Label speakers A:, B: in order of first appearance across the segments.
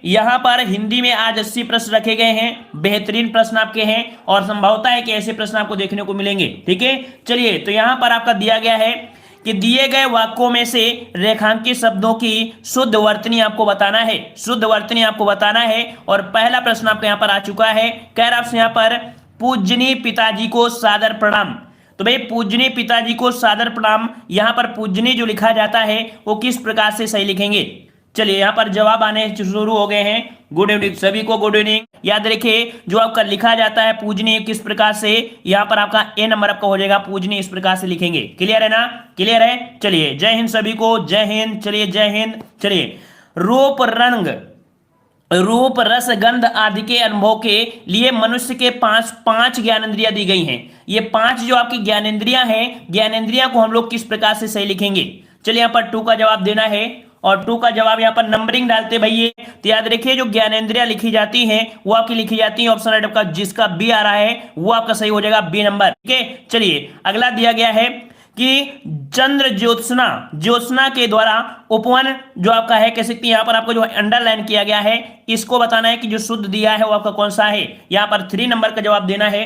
A: यहां पर हिंदी में आज 80 प्रश्न रखे गए हैं, बेहतरीन प्रश्न आपके हैं और संभावना है कि ऐसे प्रश्न आपको देखने को मिलेंगे। ठीक है, चलिए तो यहां पर आपका दिया गया है कि दिए गए वाक्यों में से रेखांकित शब्दों की शुद्ध वर्तनी आपको बताना है, शुद्ध वर्तनी आपको बताना है। और पहला प्रश्न आपके यहां पर आ चुका है, कह रहा आपसे यहां पर पूजनीय पिताजी को सादर प्रणाम। तो भाई पूजनीय पिताजी को सादर प्रणाम, यहां पर पूजनीय जो लिखा जाता है वो किस प्रकार से सही लिखेंगे। चलिए यहां पर जवाब आने शुरू हो गए हैं। गुड इवनिंग सभी को, गुड इवनिंग। याद रखिए जो आपका लिखा जाता है पूजनीय किस प्रकार से, यहां पर आपका ए नंबर आपका हो जाएगा, पूजनीय इस प्रकार से लिखेंगे। क्लियर है ना, क्लियर है। चलिए जय हिंद सभी को, जय हिंद। चलिए जय हिंद। चलिए रूप रंग रूप रस गंध आदि के अनुभव के लिए मनुष्य के पांच ज्ञानेंद्रियां दी गई हैं। ये पांच जो आपकी ज्ञानेंद्रियां हैं, ज्ञानेंद्रियां को हम लोग किस प्रकार से सही लिखेंगे। चलिए यहाँ पर 2 का जवाब देना है और 2 का जवाब यहाँ पर नंबरिंग डालते भैया। तो याद रखिए जो ज्ञानेंद्रियां लिखी जाती हैं वो आपकी लिखी जाती है ऑप्शन राइट आपका जिसका बी आ रहा है वो आपका सही हो जाएगा, बी नंबर। ठीक है, चलिए अगला दिया गया है कि चंद्र ज्योत्सना के द्वारा उपवन जो आपका है, कह सकते हैं यहाँ पर आपको जो अंडरलाइन किया गया है इसको बताना है कि जो शुद्ध दिया है वो आपका कौन सा है। यहाँ पर 3 नंबर का जवाब देना है।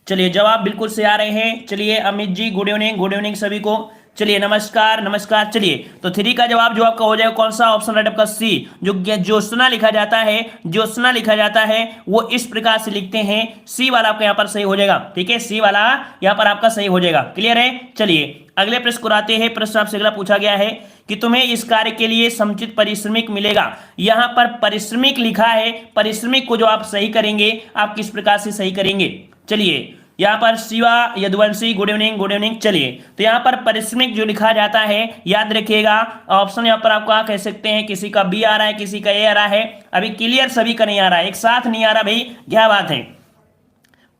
A: चलिए जवाब बिल्कुल से आ रहे हैं। चलिए Amit ji good evening, good evening सभी को। चलिए नमस्कार नमस्कार। चलिए तो 3 का जवाब जो आपका हो जाएगा कौन सा, ऑप्शन राइट आपका सी। जो ज्योत्सना लिखा जाता है, ज्योत्सना लिखा जाता है वो इस प्रकार से लिखते हैं, सी वाला आपका यहाँ पर सही हो जाएगा। ठीक है, सी वाला यहाँ पर आपका सही हो जाएगा। क्लियर है। चलिए अगले प्रश्न को आते हैं। प्रश्न आपसे अगला पूछा गया है कि तुम्हें इस कार्य के लिए समुचित पारिश्रमिक मिलेगा। यहाँ पर पारिश्रमिक लिखा है, पारिश्रमिक को जो आप सही करेंगे आप किस प्रकार से सही करेंगे। चलिए यहाँ पर Shiva Yaduvanshi good evening, good evening. चलिए तो यहाँ पर पारिश्रमिक जो लिखा जाता है याद रखिएगा ऑप्शन यहाँ पर आपका कह सकते हैं किसी का बी आ रहा है, किसी का ए आ रहा है। अभी क्लियर सभी का नहीं आ रहा है, एक साथ नहीं आ रहा भाई, क्या बात है।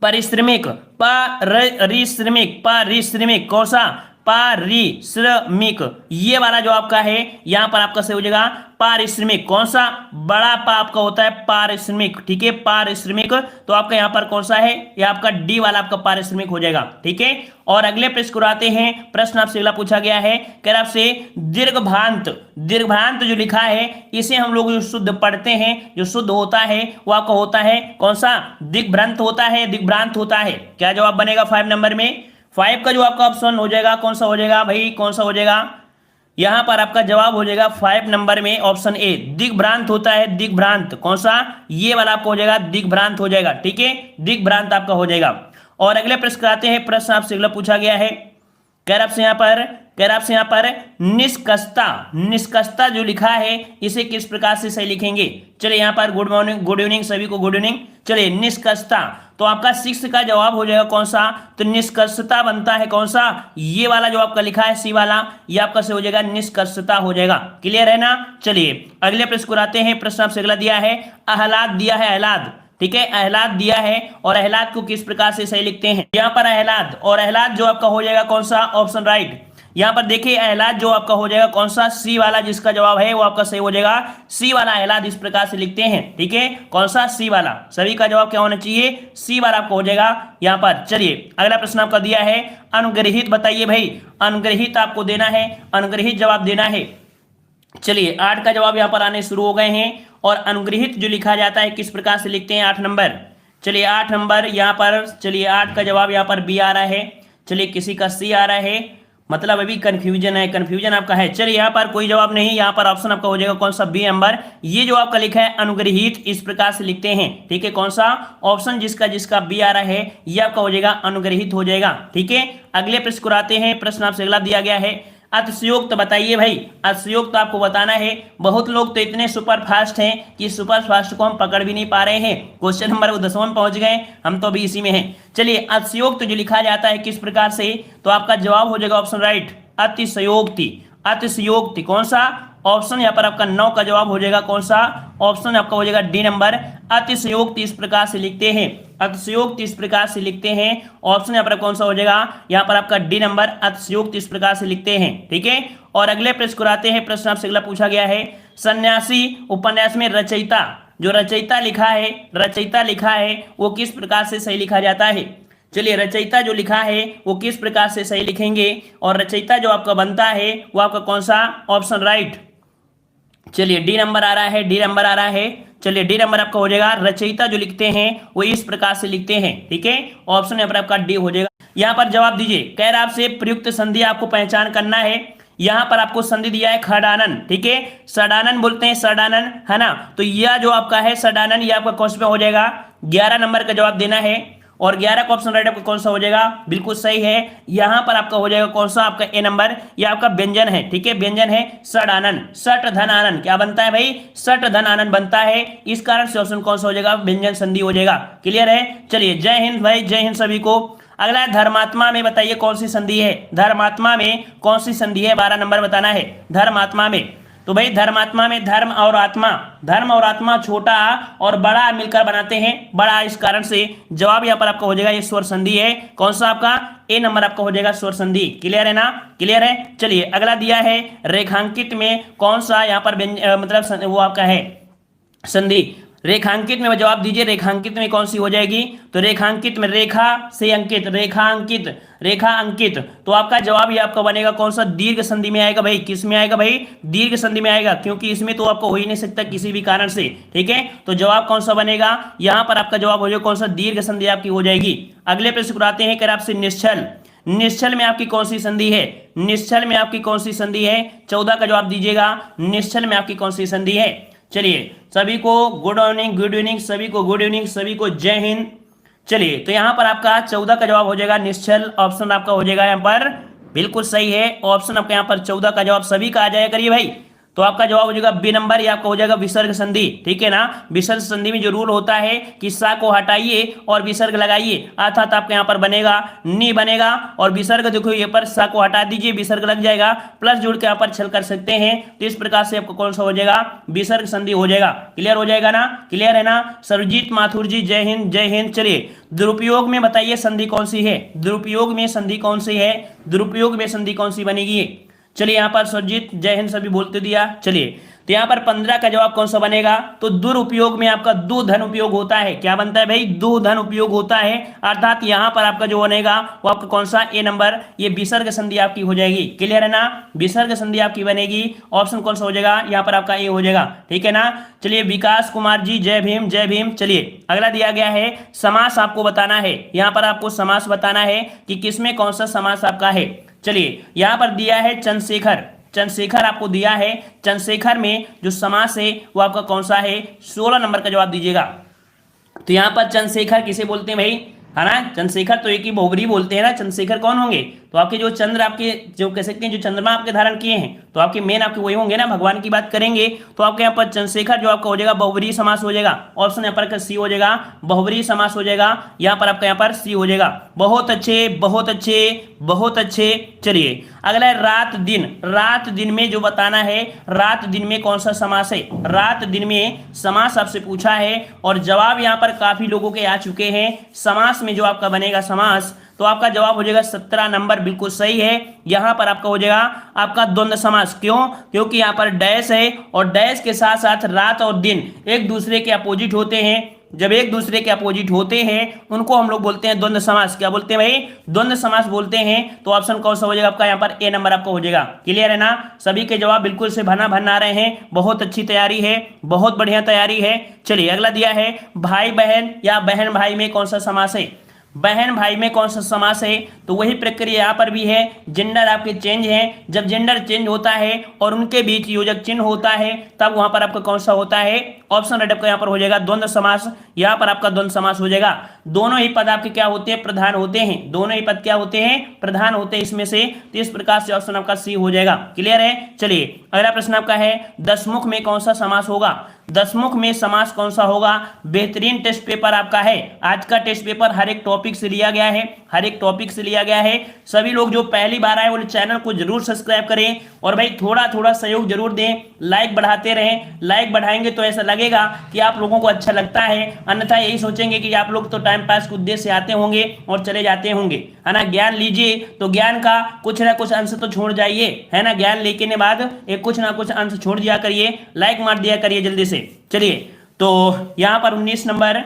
A: पारिश्रमिक पारिश्रमिक पारिश्रमिक कौन सा, पारिश्रमिक ये वाला जो आपका है यहां पर आपका सही हो जाएगा पारिश्रमिक। कौन सा, बड़ा पा आपका होता है पारिश्रमिक। ठीक है, पारिश्रमिक तो आपका यहां पर कौन सा है, ये आपका डी वाला आपका पारिश्रमिक हो जाएगा। ठीक है, और अगले प्रश्न को आते हैं। प्रश्न आपसे अगला पूछा गया है, कह रहा आपसे दीर्घभांत जो लिखा है इसे हम लोग जो शुद्ध पढ़ते हैं, जो शुद्ध होता है वो आपका होता है कौन सा, दिग्भ्रांत होता है, दिग्भ्रांत होता है। क्या जवाब बनेगा 5 नंबर में, 5 का जो आपका ऑप्शन हो जाएगा कौन सा हो जाएगा भाई, कौन सा हो जाएगा। यहां पर आपका जवाब हो जाएगा 5 नंबर में ऑप्शन ए, दिग्भ्रांत होता है, दिग्भ्रांत। कौन सा, ये वाला आपको हो जाएगा दिग्भ्रांत हो जाएगा। ठीक है, दिग्भ्रांत आपका हो जाएगा। और अगले प्रश्न कराते हैं। प्रश्न आपसे अगला पूछा गया है, कह रहा आपसे यहाँ पर निष्कर्षता जो लिखा है इसे किस प्रकार से सही लिखेंगे। चलिए यहाँ पर गुड मॉर्निंग, गुड इवनिंग सभी को, गुड इवनिंग। चलिए निष्कर्षता तो आपका 6 का जवाब हो जाएगा कौन सा, तो निष्कर्षता बनता है कौन सा, ये वाला जो आपका लिखा है सी वाला, ये आपका से हो जाएगा निष्कर्षता हो जाएगा। क्लियर है ना। चलिए अगले प्रश्न को आते हैं। प्रश्न आपसे अगला दिया है, आह्लाद दिया है, आह्लाद। ठीक है, आह्लाद दिया है और आह्लाद को किस प्रकार से सही लिखते हैं। यहाँ पर आह्लाद और आह्लाद जो आपका हो जाएगा कौन सा, ऑप्शन राइट। यहाँ पर देखिए आह्लाद जो आपका हो जाएगा कौन सा, सी वाला, जिसका जवाब है वो आपका सही हो जाएगा सी वाला। आह्लाद इस प्रकार से लिखते हैं। ठीक है, कौन सा, सी वाला। सभी का जवाब क्या होना चाहिए, सी वाला आपको हो जाएगा यहाँ पर। चलिए अगला प्रश्न आपका दिया है, अनुग्रहित बताइए भाई, अनुग्रहित आपको देना है, अनुग्रहित जवाब देना है। चलिए 8 का जवाब यहाँ पर आने शुरू हो गए हैं। और अनुग्रहित जो लिखा जाता है किस प्रकार से लिखते हैं, 8 नंबर। चलिए 8 नंबर यहाँ पर, चलिए 8 का जवाब यहाँ पर बी आ रहा है। चलिए किसी का सी आ रहा है, मतलब अभी कंफ्यूजन है, कंफ्यूजन आपका है। चलिए यहाँ पर कोई जवाब नहीं, यहाँ पर ऑप्शन आपका हो जाएगा कौन सा, बी नंबर। ये जो आपका लिखा है अनुग्रहित इस प्रकार से लिखते हैं। ठीक है, कौन सा ऑप्शन, जिसका बी आ रहा है ये आपका हो जाएगा अनुग्रहित हो जाएगा। ठीक है, अगले प्रश्न को आते हैं। प्रश्न आपसे अगला दिया गया है, अतिशयोक्त बताइए भाई, अतिशयोक्त आपको बताना है। बहुत लोग तो इतने सुपर फास्ट हैं कि सुपर फास्ट को हम पकड़ भी नहीं पा रहे हैं। क्वेश्चन नंबर 10 में पहुंच गए, हम तो अभी इसी में हैं। चलिए अतिशयोक्त जो लिखा जाता है किस प्रकार से, तो आपका जवाब हो जाएगा ऑप्शन राइट, अतिशयोक्ति। अतिशयोक्ति कौन सा, ऑप्शन यहाँ पर आपका 9 का जवाब हो जाएगा कौन सा, ऑप्शन आपका हो जाएगा डी नंबर। अतिशयोक्ति इस प्रकार से लिखते हैं, अतिशयोक्ति इस प्रकार से लिखते हैं। ऑप्शन यहाँ पर कौन सा हो जाएगा, यहाँ पर आपका डी नंबर, अतिशयोक्ति इस प्रकार से लिखते हैं। ठीक है, और अगले प्रश्न को आते हैं। प्रश्न आपसे अगला पूछा गया है, सन्यासी उपन्यास में रचयिता, जो रचयिता लिखा है, रचयिता लिखा है वो किस प्रकार से सही लिखा जाता है। चलिए रचयिता जो लिखा है वो किस प्रकार से सही लिखेंगे, और रचयिता जो आपका बनता है वो आपका कौन सा, ऑप्शन राइट। चलिए डी नंबर आ रहा है, डी नंबर आ रहा है। चलिए डी नंबर आपका हो जाएगा। रचयिता जो लिखते हैं वो इस प्रकार से लिखते हैं, ठीक है। ऑप्शन यहाँ पर आपका डी हो जाएगा। यहाँ पर जवाब दीजिए, कह रहा आपसे प्रयुक्त संधि आपको पहचान करना है। यहाँ पर आपको संधि दिया है खडानन, ठीक है, सडानन बोलते हैं, सडानन, है ना। तो यह जो आपका है सडानन, ये आपका क्वेश्चन में हो जाएगा 11 नंबर का जवाब देना है। और 11 का ऑप्शन राइट आपका कौन सा हो जाएगा, बिल्कुल सही है। यहां पर आपका हो जाएगा कौन सा, आपका ए नंबर, ये आपका व्यंजन है, ठीक है, व्यंजन है सडानन, सट धन आनन, क्या बनता है भाई, सट धन आनन बनता है। इस कारण से ऑप्शन कौन सा हो जाएगा, व्यंजन संधि हो जाएगा। क्लियर है। चलिए जय हिंद भाई, जय हिंद सभी को। अगला है धर्मात्मा में, बताइए कौन सी संधि है, धर्मात्मा में कौन सी संधि है, 12 नंबर बताना है धर्मात्मा में। तो भाई धर्मात्मा में धर्म और आत्मा छोटा और बड़ा मिलकर बनाते हैं बड़ा, इस कारण से जवाब यहाँ पर आपका हो जाएगा ये स्वर संधि है। कौन सा आपका, ए नंबर आपका हो जाएगा स्वर संधि। क्लियर है ना, क्लियर है। चलिए अगला दिया है रेखांकित में कौन सा यहाँ पर मतलब वो आपका है संधि। रेखांकित में जवाब दीजिए, रेखांकित में कौन सी हो जाएगी, तो रेखांकित में रेखा से अंकित, रेखांकित, रेखा अंकित। तो आपका जवाब ये आपका बनेगा कौन सा, दीर्घ संधि में आएगा भाई। किस में आएगा भाई, दीर्घ संधि में आएगा, क्योंकि इसमें तो आपको हो ही नहीं सकता किसी भी कारण से, ठीक है। तो जवाब कौन सा बनेगा, यहां पर आपका जवाब हो जाएगा कौन सा, दीर्घ संधि आपकी हो जाएगी। अगले प्रश्न को आते हैं, आपसे निश्चल, निश्चल में आपकी कौन सी संधि है, निश्चल में आपकी कौन सी संधि है, 14 का जवाब दीजिएगा, निश्चल में आपकी कौन सी संधि है। चलिए सभी को गुड इवनिंग, गुड इवनिंग, सभी को गुड इवनिंग, सभी को जय हिंद। चलिए तो यहां पर आपका 14 का जवाब हो जाएगा निश्चल, ऑप्शन आपका हो जाएगा यहां पर बिल्कुल सही है। ऑप्शन आपका यहां पर 14 का जवाब सभी का आ जाएगा, करिए भाई। तो आपका जवाब हो जाएगा बी नंबर, ये आपका हो जाएगा विसर्ग संधि, ठीक है ना। विसर्ग संधि में जो रूल होता है कि सा को हटाइए और विसर्ग लगाइए, अर्थात आपके यहाँ पर बनेगा नी बनेगा, और विसर्ग देखो ये पर सा को हटा दीजिए, विसर्ग लग जाएगा, प्लस जुड़ के यहाँ पर छल कर सकते हैं। तो इस प्रकार से आपको कौन सा हो जाएगा, विसर्ग संधि हो जाएगा। क्लियर हो जाएगा ना, क्लियर है ना। सरजीत माथुर जी जय हिंद, जय हिंद। चलिए दुरुपयोग में बताइए संधि कौन सी है, दुरुपयोग में संधि कौन सी है, दुरुपयोग में संधि कौन सी बनेगी। चलिए यहाँ पर सुरजीत जय हिंद सभी बोलते दिया। चलिए तो यहाँ पर 15 का जवाब कौन सा बनेगा, तो दुरुपयोग में आपका दो धन उपयोग होता है, क्या बनता है भाई, दो धन उपयोग होता है, अर्थात यहाँ पर आपका जो बनेगा वो आपका कौन सा, ए नंबर, ये विसर्ग संधि आपकी हो जाएगी। क्लियर है ना, विसर्ग संधि आपकी बनेगी। ऑप्शन कौन सा हो जाएगा, यहाँ पर आपका ए हो जाएगा, ठीक है ना। चलिए विकास कुमार जी जय भीम, जय भीम। चलिए अगला दिया गया है समास आपको बताना है, यहाँ पर आपको समास बताना है कि किसमें कौन सा समास आपका है। चलिए यहाँ पर दिया है चंद्रशेखर, चंद्रशेखर आपको दिया है, चंद्रशेखर में जो समास है वो आपका कौन सा है, 16 नंबर का जवाब दीजिएगा। तो यहाँ पर चंद्रशेखर किसे बोलते हैं भाई, है ना, चंद्रशेखर तो एक ही बहुबरी बोलते हैं ना, चंद्रशेखर कौन होंगे, तो आपके जो चंद्र आपके जो कह सकते हैं जो चंद्रमा आपके धारण किए हैं, तो आपके मेन आपके वही होंगे ना, भगवान की बात करेंगे तो आपके यहाँ पर चंद्रशेखर जो आपका हो जाएगा बहुबरी समास हो जाएगा। ऑप्शन यहाँ पर सी हो जाएगा, बहुबरी समास हो जाएगा, यहाँ पर आपका यहाँ पर सी हो जाएगा। बहुत अच्छे, बहुत अच्छे, बहुत अच्छे। चलिए अगला है रात दिन, रात दिन में जो बताना है, रात दिन में कौन सा समास है, रात दिन में समास आपसे पूछा है और जवाब यहाँ पर काफी लोगों के आ चुके हैं। समास में जो आपका बनेगा समास, तो आपका जवाब हो जाएगा 17 नंबर, बिल्कुल सही है। यहां पर आपका हो जाएगा आपका द्वंद्व समास, क्यों, क्योंकि यहां पर डैश है और डैश के साथ साथ रात और दिन एक दूसरे के अपोजिट होते हैं। जब एक दूसरे के अपोजिट होते हैं उनको हम लोग बोलते हैं द्वंद्व समास। क्या बोलते हैं भाई, द्वंद्व समास बोलते हैं। तो ऑप्शन कौन सा हो जाएगा आपका यहाँ पर, ए नंबर आपका हो जाएगा। क्लियर है ना, सभी के जवाब बिल्कुल से भना भन आ रहे हैं, बहुत अच्छी तैयारी है, बहुत बढ़िया तैयारी है। चलिए अगला दिया है भाई बहन या बहन भाई में कौन सा समास है, बहन भाई में कौन सा समास है, तो वही प्रक्रिया यहाँ पर भी है। जेंडर आपके चेंज है, जब जेंडर चेंज होता है और उनके बीच योजक चिन्ह होता है तब वहां पर आपका कौन सा होता है, ऑप्शन राइट आपका यहाँ पर हो जाएगा द्वंद्व समास। यहाँ पर आपका द्वंद्व समास हो जाएगा। दोनों ही पद आपके क्या होते हैं, प्रधान होते हैं, दोनों ही पद क्या होते हैं, प्रधान होते हैं इसमें से। तो इस प्रकार से ऑप्शन आपका सी हो जाएगा। क्लियर है। चलिए अगला प्रश्न आपका है दसमुख में कौन सा समास होगा, दसमुख में समास कौन सा होगा। बेहतरीन टेस्ट पेपर आपका है, आज का टेस्ट पेपर हर एक टॉपिक से लिया गया है, हर एक टॉपिक से लिया गया है। सभी लोग जो पहली बार आए वो चैनल को जरूर सब्सक्राइब करें और भाई थोड़ा थोड़ा सहयोग जरूर दें, लाइक बढ़ाते रहें। लाइक बढ़ाएंगे तो ऐसा लगेगा कि आप लोगों को अच्छा लगता है, अन्यथा यही सोचेंगे कि आप लोग तो टाइम पास के उद्देश्य से आते होंगे और चले जाते होंगे, है ना। ज्ञान लीजिए तो ज्ञान का कुछ ना कुछ अंश तो छोड़ जाइए, है ना। ज्ञान लेने के बाद एक कुछ ना कुछ अंश छोड़ दिया करिए, लाइक मार दिया करिए जल्दी से। चलिए तो यहां पर 19 नंबर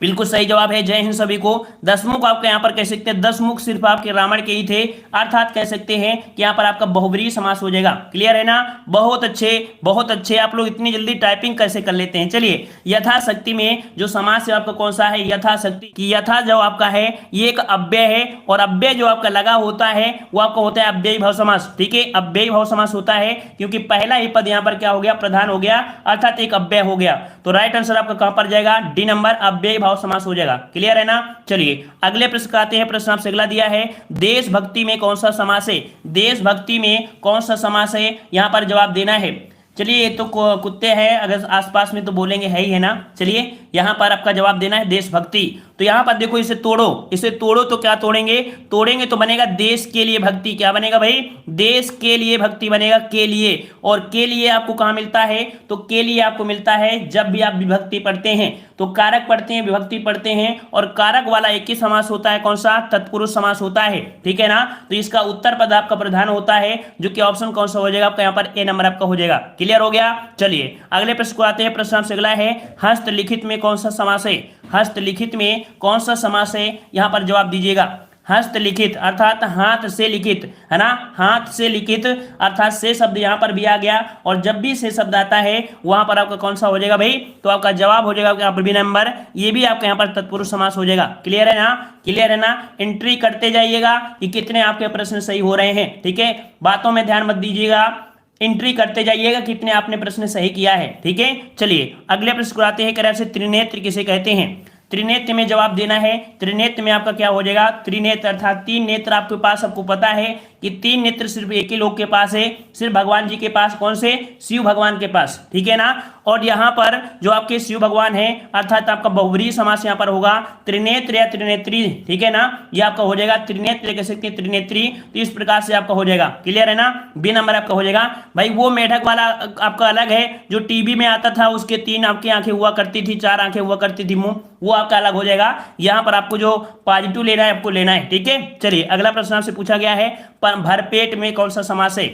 A: बिल्कुल सही जवाब है। जय हिंद सभी को। 10 मुख आपका यहाँ पर कह सकते हैं, 10 मुख सिर्फ आपके रावण के ही थे, अर्थात कह सकते हैं कि यहाँ पर आपका बहुब्रीहि समास हो जाएगा। क्लियर है ना? बहुत अच्छे, बहुत अच्छे। आप लोग इतनी जल्दी टाइपिंग कैसे कर लेते हैं? चलिए, यथाशक्ति में जो समास है आपका कौन सा है? यथाशक्ति। कि यथा जो आपका है ये एक अव्यय है, और अव्यय जो आपका लगा होता है वो आपका होता है अव्ययी भाव समास। ठीक है, अव्ययी भाव समास होता है क्योंकि पहला ही पद यहाँ पर क्या हो गया? प्रधान हो गया, अर्थात एक अव्यय हो गया। तो राइट आंसर आपका कहां पर जाएगा? डी नंबर, अव्ययी भाव समास हो जाएगा। क्लियर है ना? चलिए अगले प्रश्न का आते हैं। प्रश्न आपसे अगला दिया है, देशभक्ति में कौन सा समास है? देशभक्ति में कौन सा समास है? यहां पर जवाब देना है। चलिए, ये तो कुत्ते हैं, अगर आसपास में तो बोलेंगे है ही है ना। चलिए, यहां पर आपका जवाब देना है देशभक्ति। तो यहां पर देखो, इसे तोड़ो, इसे तोड़ो तो क्या तोड़ेंगे? तोड़ेंगे तो बनेगा देश के लिए भक्ति। क्या बनेगा भाई? देश के लिए भक्ति बनेगा, के लिए। और के लिए आपको कहां मिलता है? तो के लिए आपको मिलता है जब भी आप विभक्ति पढ़ते हैं, तो कारक पढ़ते हैं, विभक्ति पढ़ते हैं, और कारक वाला एक ही समास होता है, कौन सा? तत्पुरुष समास होता है। ठीक है ना? तो इसका उत्तर पद आपका प्रधान होता है, जो कि ऑप्शन कौन सा हो जाएगा आपका? यहाँ पर ए नंबर आपका हो जाएगा। क्लियर हो गया? चलिए अगले प्रश्न को आते हैं। प्रश्न आपसे अगला है, हस्तलिखित में कौन सा समास है? हस्तलिखित में कौन सा समास है? यहां पर जवाब दीजिएगा। हस्तलिखित अर्थात हाथ से लिखित, है ना? हाथ से लिखित अर्थात से शब्द यहां पर भी आ गया, और जब भी से शब्द आता है वहां पर आपका कौन सा हो जाएगा भाई? तो आपका जवाब हो जाएगा यहाँ पर बी नंबर, ये भी आपका यहाँ पर तत्पुरुष समास हो जाएगा। क्लियर है ना? क्लियर है ना? एंट्री करते जाइएगा कि कितने आपके प्रश्न सही हो रहे हैं। ठीक है, बातों में ध्यान मत दीजिएगा, एंट्री करते जाइएगा कितने आपने प्रश्न सही किया है। ठीक है, चलिए अगले प्रश्न को आते हैं। कह रहे त्रिनेत्र किसे कहते हैं? त्रिनेत्र में जवाब देना है। त्रिनेत्र में आपका क्या हो जाएगा? त्रिनेत्र अर्थात तीन नेत्र आपके पास, आपको पता है कि तीन नेत्र सिर्फ एक ही लोग के पास है, सिर्फ भगवान जी के पास। कौन से? शिव भगवान के पास। ठीक है ना? और यहाँ पर जो आपके शिव भगवान है, अर्थात आपका बहुब्रीहि समास यहाँ पर होगा त्रिनेत्र या त्रिनेत्री। ठीक है ना? ये आपका हो जाएगा त्रिनेत्र, कह सकते हैं त्रिनेत्री। तो इस प्रकार से आपका हो जाएगा। क्लियर है ना? बी नंबर आपका हो जाएगा। भाई वो मेढक वाला आपका अलग है, जो टीवी में आता था, उसके तीन आपकी आंखें हुआ करती थी, चार आंखें हुआ करती थी, मुंह, वो आपका अलग हो जाएगा। यहाँ पर आपको जो पॉजिटिव लेना है आपको लेना है। ठीक है, चलिए अगला प्रश्न आपसे पूछा गया है, भरपेट में कौन सा समास है?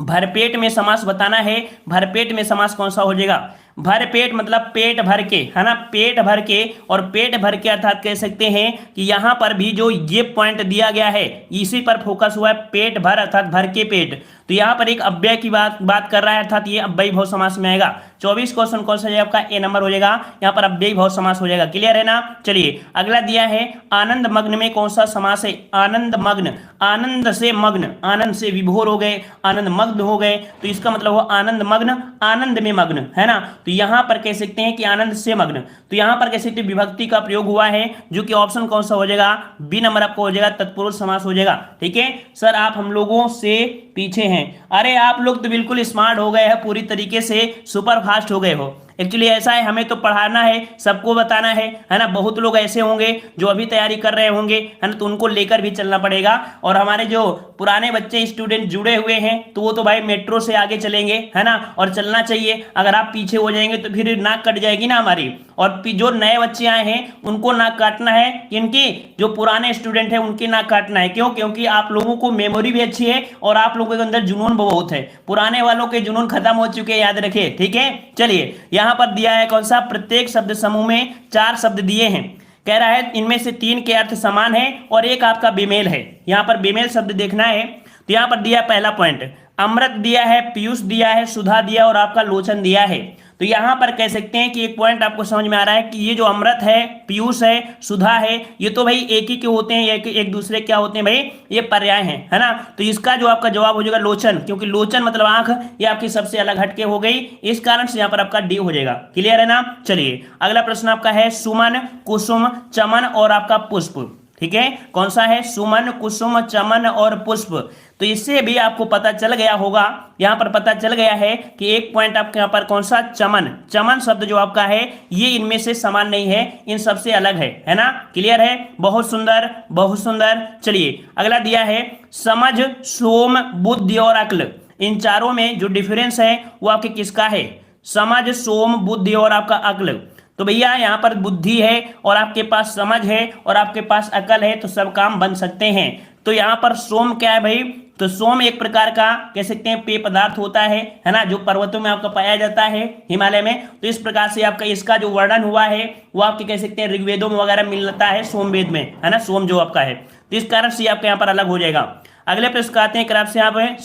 A: भरपेट में समास बताना है। भरपेट में समास कौन सा हो जाएगा? भरपेट मतलब पेट भर के, है ना? पेट भर के, और पेट भर के अर्थात कह सकते हैं कि यहां पर भी जो ये पॉइंट दिया गया है इसी पर फोकस हुआ है, पेट भर अर्थात भर के पेट। तो यहां पर एक अव्यय की बात कर रहा है, अर्थात ये अव्ययी भाव समास में आएगा। 24 क्वेश्चन कौन सा आपका? ए नंबर हो जाएगा। यहाँ पर अव्ययी भाव समास हो जाएगा। क्लियर है ना? चलिए अगला दिया है, आनंद मग्न में कौन सा समास है? आनंद मग्न, आनंद से मग्न, आनंद से विभोर हो गए, आनंद मग्न हो गए, तो इसका मतलब हुआ आनंद मग्न, आनंद में मग्न, है ना? तो यहां पर कह सकते हैं कि आनंद से मग्न। तो यहां पर कह सकते हैं विभक्ति का प्रयोग हुआ है, जो कि ऑप्शन कौन सा हो जाएगा? बी नंबर आपको हो जाएगा, तत्पुरुष समास हो जाएगा। ठीक है सर, आप हम लोगों से पीछे हैं। अरे आप लोग तो बिल्कुल स्मार्ट हो गए हैं, पूरी तरीके से सुपर फास्ट हो गए हो। एक्चुअली ऐसा है, हमें तो पढ़ाना है, सबको बताना है ना? बहुत लोग ऐसे होंगे जो अभी तैयारी कर रहे होंगे, है ना? तो उनको लेकर भी चलना पड़ेगा। और हमारे जो पुराने बच्चे स्टूडेंट जुड़े हुए हैं, तो वो तो भाई मेट्रो से आगे चलेंगे, है ना? और चलना चाहिए। अगर आप पीछे हो जाएंगे तो फिर नाक कट जाएगी ना हमारी। और जो नए बच्चे आए हैं उनको नाक काटना है, किनकी? जो पुराने स्टूडेंट है उनकी नाक काटना है। क्यों? क्योंकि आप लोगों को मेमोरी भी अच्छी है और आप लोगों के अंदर जुनून बहुत है। पुराने वालों के जुनून खत्म हो चुके हैं, याद रखिए। ठीक है, चलिए यहां पर दिया है कौन सा? प्रत्येक शब्द समूह में 4 शब्द दिए हैं। कह रहा है इनमें से 3 के अर्थ समान है और एक आपका बेमेल है। यहां पर बेमेल शब्द देखना है। तो यहां पर दिया पहला पॉइंट, अमृत दिया है, पीयूष दिया है, सुधा दिया और आपका लोचन दिया है। तो यहां पर कह सकते हैं कि एक पॉइंट आपको समझ में आ रहा है कि ये जो अमृत है, पीयूष है, सुधा है, ये तो भाई एक ही के होते हैं, एक दूसरे क्या होते हैं भाई? ये पर्याय हैं, है ना? तो इसका जो आपका जवाब हो जाएगा लोचन, क्योंकि लोचन मतलब आंख, ये आपकी सबसे अलग हटके हो गई, इस कारण से यहाँ पर आपका डी हो जाएगा। क्लियर है ना? चलिए अगला प्रश्न आपका है, सुमन, कुसुम, चमन और आपका पुष्प। ठीक है, कौन सा है? सुमन, कुसुम, चमन और पुष्प। तो इससे भी आपको पता चल गया होगा, यहां पर पता चल गया है कि एक पॉइंट आपके यहां पर कौन सा? चमन। चमन शब्द जो आपका है ये इनमें से समान नहीं है, इन सबसे अलग है ना? क्लियर है? बहुत सुंदर, बहुत सुंदर। चलिए अगला दिया है, समझ, सोम, बुद्धि और अक्ल। इन चारों में जो डिफरेंस है वो आपके किसका है? समझ, सोम, बुद्धि और आपका अक्ल। तो भैया यहाँ पर बुद्धि है और आपके पास समझ है और आपके पास अकल है, तो सब काम बन सकते हैं। तो यहाँ पर सोम क्या है भाई? तो सोम एक प्रकार का कह सकते हैं पेय पदार्थ होता है ना, जो पर्वतों में आपका पाया जाता है, हिमालय में। तो इस प्रकार से आपका इसका जो वर्णन हुआ है वो आपके कह सकते हैं ऋग्वेदों में वगैरह मिलता है, सोमवेद में, है ना, सोम जो आपका है। तो इस कारण से आपका यहाँ पर अलग हो जाएगा। अगले प्रश्न आते हैं आपसे, यहाँ पे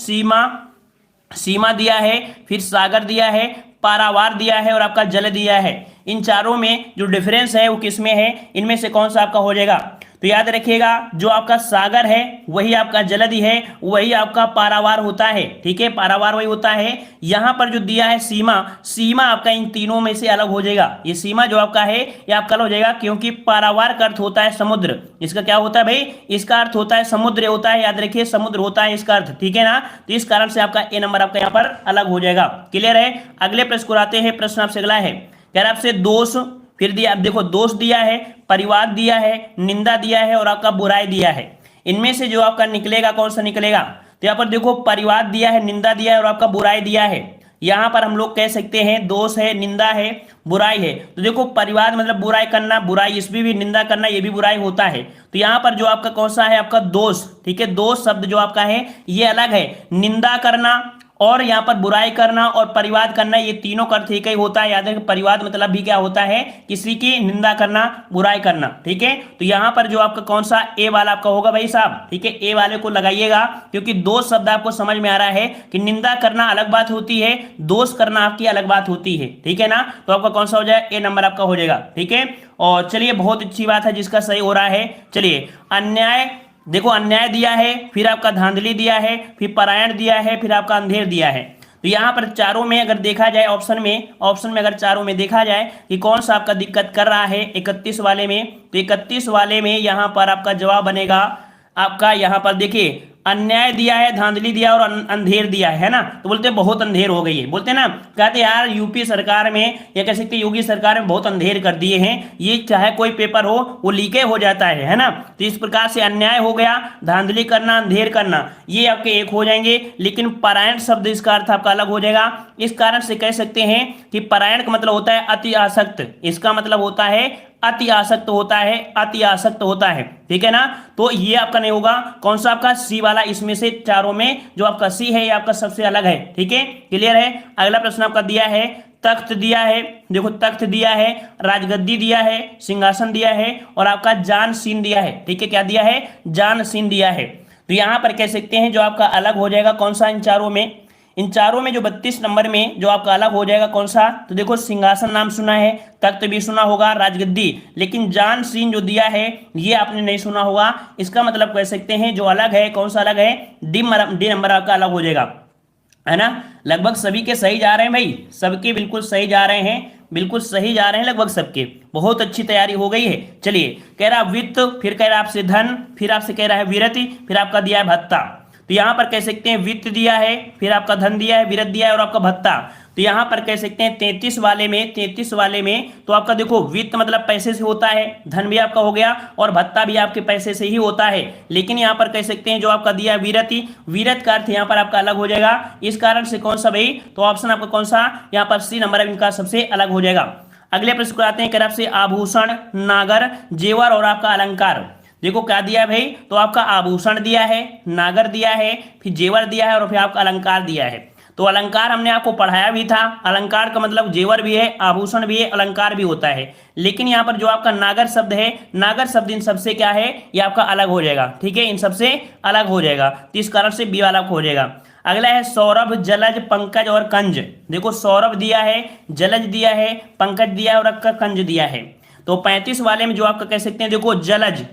A: सीमा दिया है, फिर सागर दिया है, पारावार दिया है और आपका जल दिया है। इन चारों में जो डिफरेंस है वो किसमें है, इनमें से कौन सा आपका हो जाएगा? तो याद रखिएगा, जो आपका सागर है वही आपका जलधि है, वही आपका पारावार होता है। ठीक है, पारावार वही होता है। यहां पर जो दिया है सीमा आपका इन तीनों में से अलग हो जाएगा। ये सीमा जो आपका है ये आपका अलग हो जाएगा, क्योंकि पारावार का अर्थ होता है समुद्र। इसका क्या होता है भाई? इसका अर्थ होता है समुद्र होता है, याद रखिए समुद्र होता है इसका अर्थ। ठीक है ना, तो इस कारण से आपका ए नंबर आपका यहाँ पर अलग हो जाएगा। क्लियर है? अगले प्रश्न को आते हैं। प्रश्न आपसे अगला है, कह रहा आपसे दोष, फिर दिया, देखो दोष दिया है, परिवाद दिया है, निंदा दिया है और आपका बुराई दिया है। इनमें से जो आपका निकलेगा कौन सा निकलेगा? तो यहाँ पर देखो परिवाद दिया है, निंदा दिया है और आपका बुराई दिया है। यहाँ पर हम लोग कह सकते हैं दोष है, निंदा है, बुराई है। तो देखो परिवाद मतलब बुराई करना, बुराई इसमें भी निंदा करना, ये भी बुराई होता है। तो यहाँ पर जो आपका कौन सा है? आपका दोष। ठीक है, दोष शब्द जो आपका है ये अलग है। निंदा करना और यहाँ पर बुराई करना और परिवाद करना, ये तीनों का अर्थ एक ही होता है। याद रखिए परिवाद मतलब भी क्या होता है? किसी की निंदा करना, बुराई करना। ठीक है, तो यहाँ पर जो आपका कौन सा ए वाला आपका होगा भाई साहब? ठीक है, ए वाले को लगाइएगा, क्योंकि दोष शब्द आपको समझ में आ रहा है कि निंदा करना अलग बात होती है, दोष करना आपकी अलग बात होती है। ठीक है ना, तो आपका कौन सा हो जाए? ए नंबर आपका हो जाएगा। ठीक है, और चलिए बहुत अच्छी बात है जिसका सही हो रहा है। चलिए अन्याय, देखो अन्याय दिया है, फिर आपका धांधली दिया है, फिर परायण दिया है, फिर आपका अंधेर दिया है। तो यहाँ पर चारों में अगर देखा जाए ऑप्शन में अगर चारों में देखा जाए कि कौन सा आपका दिक्कत कर रहा है 31 वाले में, तो 31 वाले में यहाँ पर आपका जवाब बनेगा आपका, यहाँ पर देखिए अन्याय दिया है, धांधली दिया और अंधेर दिया है ना। तो बोलते बहुत अंधेर हो गई है, बोलते ना, कहते यार यूपी सरकार में या कह सकते योगी सरकार में बहुत अंधेर कर दिए हैं, ये चाहे कोई पेपर हो वो लीके हो जाता है ना। तो इस प्रकार से अन्याय हो गया, धांधली करना, अंधेर करना, ये आपके एक हो जाएंगे। लेकिन परायण शब्द इसका अर्थ आपका अलग हो जाएगा। इस कारण से कह सकते हैं कि परायण का मतलब होता है अति आसक्त, इसका मतलब होता है अति आसक्त होता है, अति आसक्त होता है। ठीक है ना, तो ये आपका नहीं होगा। कौन सा आपका? सी वाला। इसमें से चारों में जो आपका सी है ये आपका सबसे अलग है। ठीक है, क्लियर है? अगला प्रश्न आपका दिया है, तख्त दिया है, देखो तख्त दिया है, राजगद्दी दिया है, सिंहासन दिया है और आपका जान सीन दिया है। ठीक है, क्या दिया है? जान सीन दिया है। तो यहां पर कह सकते हैं जो आपका अलग हो जाएगा कौन सा? इन चारों में जो 32 नंबर में जो आपका अलग हो जाएगा कौन सा? तो देखो सिंहासन नाम सुना है, तख्त भी सुना होगा, राजगद्दी, लेकिन जान सीन जो दिया है ये आपने नहीं सुना होगा। इसका मतलब कह सकते हैं जो अलग है, कौन सा अलग है? डी नंबर आपका अलग हो जाएगा, है ना। लगभग सभी के सही जा रहे हैं भाई, सबके बिल्कुल सही जा रहे हैं, बिल्कुल सही जा रहे हैं लगभग सबके, बहुत अच्छी तैयारी हो गई है। चलिए, कह रहा वित्त, फिर कह रहा आपसे धन, फिर आपसे कह रहा है विरति, फिर आपका दिया है भत्ता। तो यहां पर कह सकते हैं वित्त दिया है, फिर आपका धन दिया है, विरत दिया है और आपका भत्ता। तो यहां पर कह सकते हैं 33 वाले में तो आपका देखो वित्त मतलब पैसे से होता है, धन भी आपका हो गया और भत्ता भी आपके पैसे से ही होता है। लेकिन यहां पर कह सकते हैं जो आपका दिया है विरति, विरत का अर्थ यहां पर आपका अलग हो जाएगा। इस कारण से कौन सा भाई? तो ऑप्शन आपका कौन सा? यहां पर सी नंबर इनका सबसे अलग हो जाएगा। अगले प्रश्न को आते हैं, कह आपसे आभूषण, नागर, जेवर और आपका अलंकार। देखो क्या दिया है भाई? तो आपका आभूषण दिया है, नागर दिया है, फिर जेवर दिया है और फिर आपका अलंकार दिया है। तो अलंकार हमने आपको पढ़ाया भी था, अलंकार का मतलब जेवर भी है, आभूषण भी है, अलंकार भी होता है। लेकिन यहाँ पर जो आपका नागर शब्द है, नागर शब्द इन सबसे क्या है? ये आपका अलग हो जाएगा। ठीक है, इन सबसे अलग हो जाएगा, तो इस कारण से बी वाला हो जाएगा। अगला है सौरभ, जलज, पंकज और कंज। देखो सौरभ दिया है, जलज दिया है, पंकज दिया है और आपका कंज दिया है। तो 35 वाले में जो आपका कह सकते हैं देखो जलज,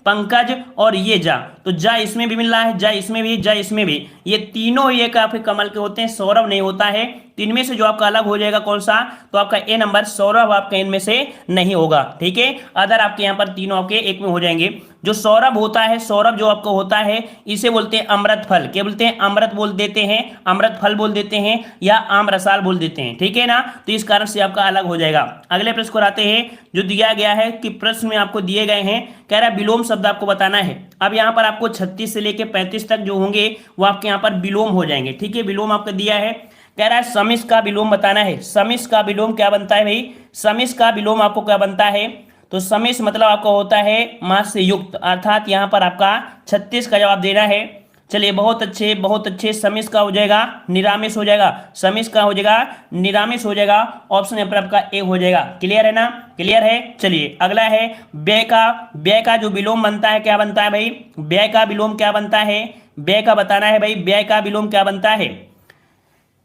A: पंकज और ये जा, तो जा इसमें भी मिल रहा है, जा इसमें भी, जा इसमें भी, ये तीनों ये आपके कमल के होते हैं, सौरभ नहीं होता है। तो इनमें से जो आपका अलग हो जाएगा कौन सा? तो आपका ए नंबर, सौरभ आपका इनमें से नहीं होगा। ठीक है, अदर आपके यहाँ पर तीनों आपके एक में हो जाएंगे। जो सौरभ होता है, सौरभ जो आपका होता है इसे बोलते हैं अमृत फल। क्या बोलते हैं? अमृत बोल देते हैं, अमृत फल बोल देते हैं या आम रसाल बोल देते हैं। ठीक है ना, तो इस कारण से आपका अलग हो जाएगा। अगले प्रश्न को आते हैं, जो दिया गया है कि प्रश्न में आपको दिए गए हैं, कह रहा है विलोम शब्द आपको बताना है। अब यहाँ पर आपको 36 से लेके 35 तक जो होंगे वो आपके यहाँ पर विलोम हो जाएंगे। ठीक है, विलोम आपको दिया है, कह रहा है समिस का विलोम बताना है। समिस का विलोम क्या बनता है भाई? समिस का विलोम आपको क्या बनता है? तो समिस मतलब आपका होता है मास से युक्त, अर्थात यहाँ पर आपका 36 का जवाब देना है। चलिए बहुत अच्छे। समिस का हो जाएगा निरामिष हो जाएगा, समिस का हो जाएगा निरामिष हो जाएगा। ऑप्शन यहाँ पर आपका ए हो जाएगा। क्लियर है ना, क्लियर है। चलिए अगला है व्यय का जो विलोम बनता है क्या बनता है भाई, व्यय का विलोम क्या बनता है, व्यय का बताना है भाई, व्यय का विलोम क्या बनता है।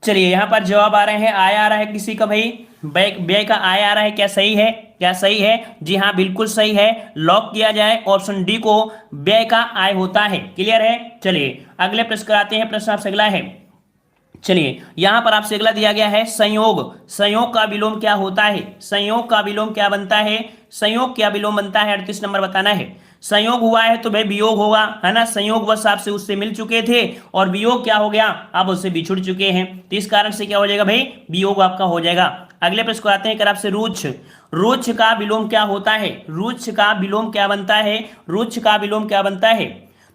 A: चलिए यहाँ पर जवाब आ रहे हैं, आय आ रहा है किसी का भाई, व्यय का आय आ रहा है, क्या सही है, क्या सही है, जी हाँ बिल्कुल सही है। लॉक किया जाए ऑप्शन डी को, व्यय का आय होता है। क्लियर है। चलिए अगले प्रश्न कराते हैं, प्रश्न आपसे अगला है। चलिए यहां पर आपसे अगला दिया गया है संयोग, संयोग का विलोम क्या होता है, संयोग का विलोम क्या बनता है, संयोग क्या विलोम बनता है, 38 नंबर बताना है। संयोग हुआ है तो भाई वियोग होगा, है ना, संयोग बस आपसे उससे मिल चुके थे और वियोग क्या हो गया, आप उससे बिछुड़ चुके हैं, तो इस कारण से क्या हो जाएगा भाई, वियोग आपका हो जाएगा। अगले प्रश्न को आते हैं कर आपसे रुच्छ, रुच्छ का विलोम क्या होता है, रुच्छ का विलोम क्या बनता है, रुच्छ का विलोम क्या बनता है।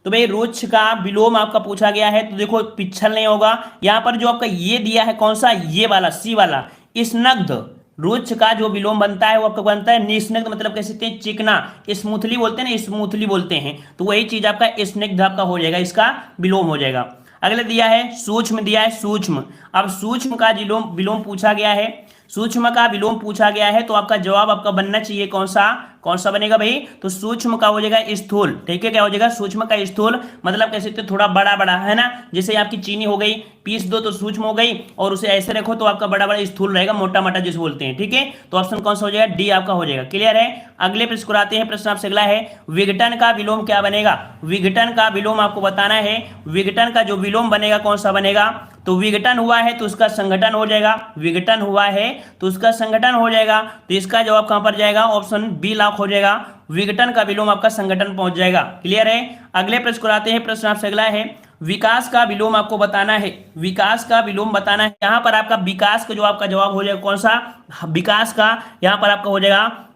A: तो भाई रुच्छ का विलोम आपका पूछा गया है, तो देखो पिछल नहीं होगा, यहां पर जो आपका ये दिया है कौन सा, ये वाला सी वाला, स्नग्ध, रुच्छ का जो विलोम बनता है वो आपका बनता है निस्नग्ध, मतलब कह सकते हैं चिकना, स्मूथली बोलते हैं ना, स्मूथली बोलते हैं, तो वही चीज आपका स्निग्ध आपका हो जाएगा, इसका विलोम हो जाएगा। अगले दिया है सूक्ष्म, दिया है सूक्ष्म। अब सूक्ष्म का विलोम पूछा गया है, सूक्ष्म का विलोम पूछा गया है, तो आपका जवाब आपका बनना चाहिए कौन सा बनेगा भाई, तो सूक्ष्म का हो जाएगा स्थूल। ठीक है, क्या हो जाएगा, सूक्ष्म का स्थूल, मतलब कह सकते थोड़ा बड़ा बड़ा, है ना, जैसे आपकी चीनी हो गई, पीस दो तो सूक्ष्म हो गई, और उसे ऐसे रखो तो आपका बड़ा बड़ा स्थूल रहेगा, मोटा मोटा जिसे बोलते हैं। ठीक है, तो ऑप्शन कौन सा हो जाएगा, डी आपका हो जाएगा। क्लियर है। अगले प्रश्न को आते हैं, प्रश्न आपसे अगला है विघटन का विलोम क्या बनेगा, विघटन का विलोम आपको बताना है, विघटन का जो विलोम बनेगा कौन सा बनेगा, तो विघटन हुआ है तो उसका संगठन हो जाएगा, विघटन हुआ है तो उसका संगठन हो जाएगा, तो इसका जवाब कहां पर जाएगा, ऑप्शन बी लॉक हो जाएगा, विघटन का विलोम आपका संगठन पहुंच जाएगा। क्लियर है। अगले प्रश्न को आते हैं, प्रश्न आपसे अगला है विकास का विलोम आपको बताना है, विकास का विलोम बताना है। यहां पर आपका विकास का जो आपका जवाब हो जाएगा कौन सा, विकास का यहां पर आपका हो जाएगा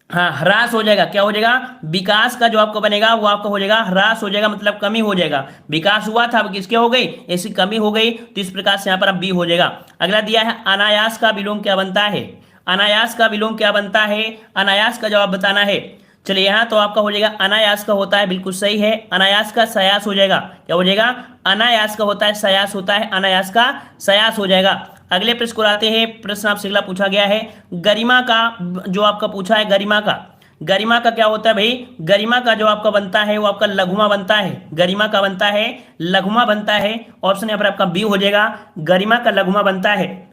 A: हाँ ह्रास हो जाएगा, क्या हो जाएगा, विकास का जो आपको बनेगा वो आपका हो जाएगा ह्रास हो जाएगा, मतलब कमी हो जाएगा, विकास हुआ था अब किसके हो गई, ऐसी कमी हो गई, तो इस प्रकार से यहाँ पर अब बी हो जाएगा। अगला दिया है अनायास का विलोम क्या बनता है, अनायास का विलोम क्या बनता है, अनायास का जवाब बताना है। चलिए यहाँ तो आपका हो जाएगा अनायास का होता है, बिल्कुल सही है, अनायास का सयास हो जाएगा, क्या हो जाएगा, अनायास का होता है सयास होता है, अनायास का सयास हो जाएगा। अगले प्रश्न को आते हैं, प्रश्न आपसे अगला पूछा गया है गरिमा का, जो आपका पूछा है गरिमा का, गरिमा का क्या होता है भाई, गरिमा का जो आपका बनता है वो आपका लघुमा बनता है, गरिमा का बनता है लघुमा बनता है, ऑप्शन यहाँ पर आपका बी हो जाएगा, गरिमा का लघुमा बनता है।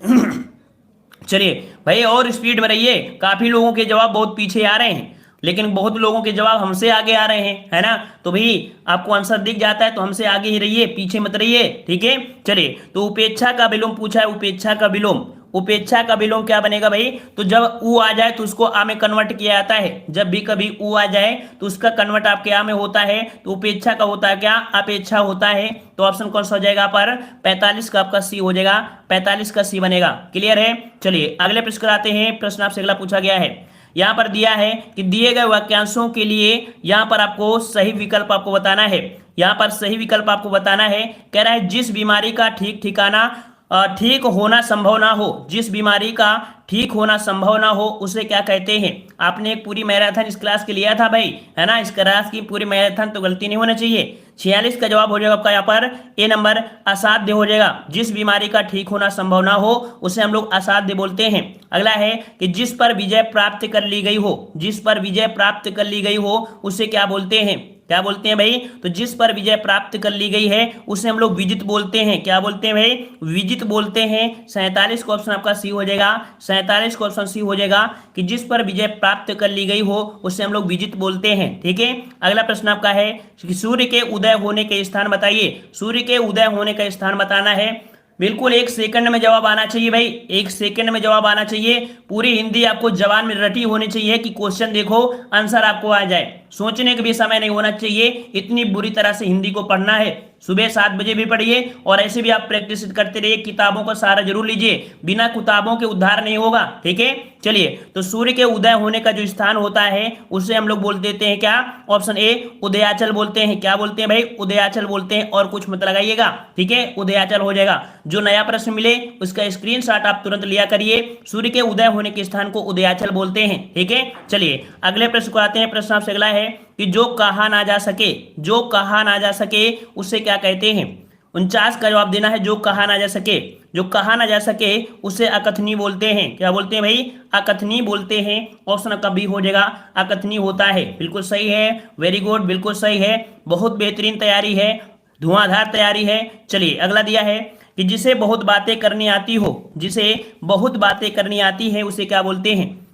A: चलिए भाई और स्पीड में रहिए, काफी लोगों के जवाब बहुत पीछे आ रहे हैं, लेकिन बहुत लोगों के जवाब हमसे आगे आ रहे हैं, है ना, तो भाई आपको आंसर दिख जाता है तो हमसे आगे ही रहिए, पीछे मत रहिए। ठीक है। चलिए तो उपेक्षा का विलोम पूछा है, उपेक्षा का विलोम, उपेक्षा का विलोम क्या बनेगा भाई, तो जब ऊ आ जाए तो उसको आ में कन्वर्ट किया जाता है, जब भी कभी ऊ आ जाए तो उसका कन्वर्ट आपके आ में होता है, तो उपेक्षा का होता है क्या, अपेक्षा होता है, तो ऑप्शन कौन सा हो जाएगा पर 45 का आपका सी हो जाएगा, 45 का सी बनेगा। क्लियर है। चलिए अगले प्रश्न कराते हैं, प्रश्न आपसे अगला पूछा गया है, यहां पर दिया है कि दिए गए वाक्यांशों के लिए यहां पर आपको सही विकल्प आपको बताना है, यहां पर सही विकल्प आपको बताना है, कह रहा है जिस बीमारी का ठीक होना संभव ना हो, जिस बीमारी का ठीक होना संभव ना हो उसे क्या कहते हैं। आपने एक पूरी मैराथन इस क्लास के लिया था भाई, है ना, इस क्लास की पूरी मैराथन, तो गलती नहीं होना चाहिए। 46 का जवाब हो जाएगा आपका यहाँ पर ए नंबर, असाध्य हो जाएगा, जिस बीमारी का ठीक होना संभव ना हो उसे हम लोग असाध्य बोलते हैं। अगला है कि जिस पर विजय प्राप्त कर ली गई हो, जिस पर विजय प्राप्त कर ली गई हो उसे क्या बोलते हैं, क्या बोलते हैं भाई, तो जिस पर विजय प्राप्त कर ली गई है उसे हम लोग विजित बोलते हैं, क्या बोलते हैं भाई, विजित बोलते हैं। 47 का ऑप्शन आपका सी हो जाएगा, 47 का ऑप्शन सी हो जाएगा कि जिस पर विजय प्राप्त कर ली गई हो उसे हम लोग विजित बोलते हैं। ठीक है। अगला प्रश्न आपका है कि सूर्य के उदय होने के स्थान बताइए, सूर्य के उदय होने का स्थान बताना है, बिल्कुल 1 सेकंड में जवाब आना चाहिए भाई, 1 सेकंड में जवाब आना चाहिए, पूरी हिंदी आपको जबान में रटी होनी चाहिए कि क्वेश्चन देखो आंसर आपको आ जाए, सोचने का भी समय नहीं होना चाहिए, इतनी बुरी तरह से हिंदी को पढ़ना है। सुबह 7 बजे भी पढ़िए और ऐसे भी आप प्रैक्टिस करते रहिए, किताबों का सहारा जरूर लीजिए, बिना किताबों के उद्धार नहीं होगा। ठीक है। चलिए तो सूर्य के उदय होने का जो स्थान होता है उसे हम लोग बोल देते हैं क्या, ऑप्शन ए उदयाचल बोलते हैं, क्या बोलते हैं भाई, उदयाचल बोलते हैं, और कुछ मत लगाइएगा। ठीक है, उदयाचल हो जाएगा। जो नया प्रश्न मिले उसका स्क्रीनशॉट आप तुरंत लिया करिए, सूर्य के उदय होने के स्थान को उदयाचल बोलते हैं। ठीक है। चलिए अगले प्रश्न को आते हैं, प्रश्न आपसे अगला है कि जो कहा ना जा सके, जो कहा ना जा सके उसे क्या कहते हैं। 49 का जवाब देना है, जो कहा ना जा सके। जो कहा ना जा सके उसे अकथनीय बोलते हैं। क्या बोलते हैं भाई? अकथनीय बोलते हैं। ऑप्शन का बी हो जाएगा, अकथनीय होता है। बिल्कुल सही है, वेरी गुड, बिल्कुल सही है, बहुत बेहतरीन तैयारी है, धुआंधार तैयारी है। चलिए अगला दिया है कि जिसे बहुत बातें करनी आती हो, जिसे बहुत बातें करनी आती है उसे क्या बोलते हैं।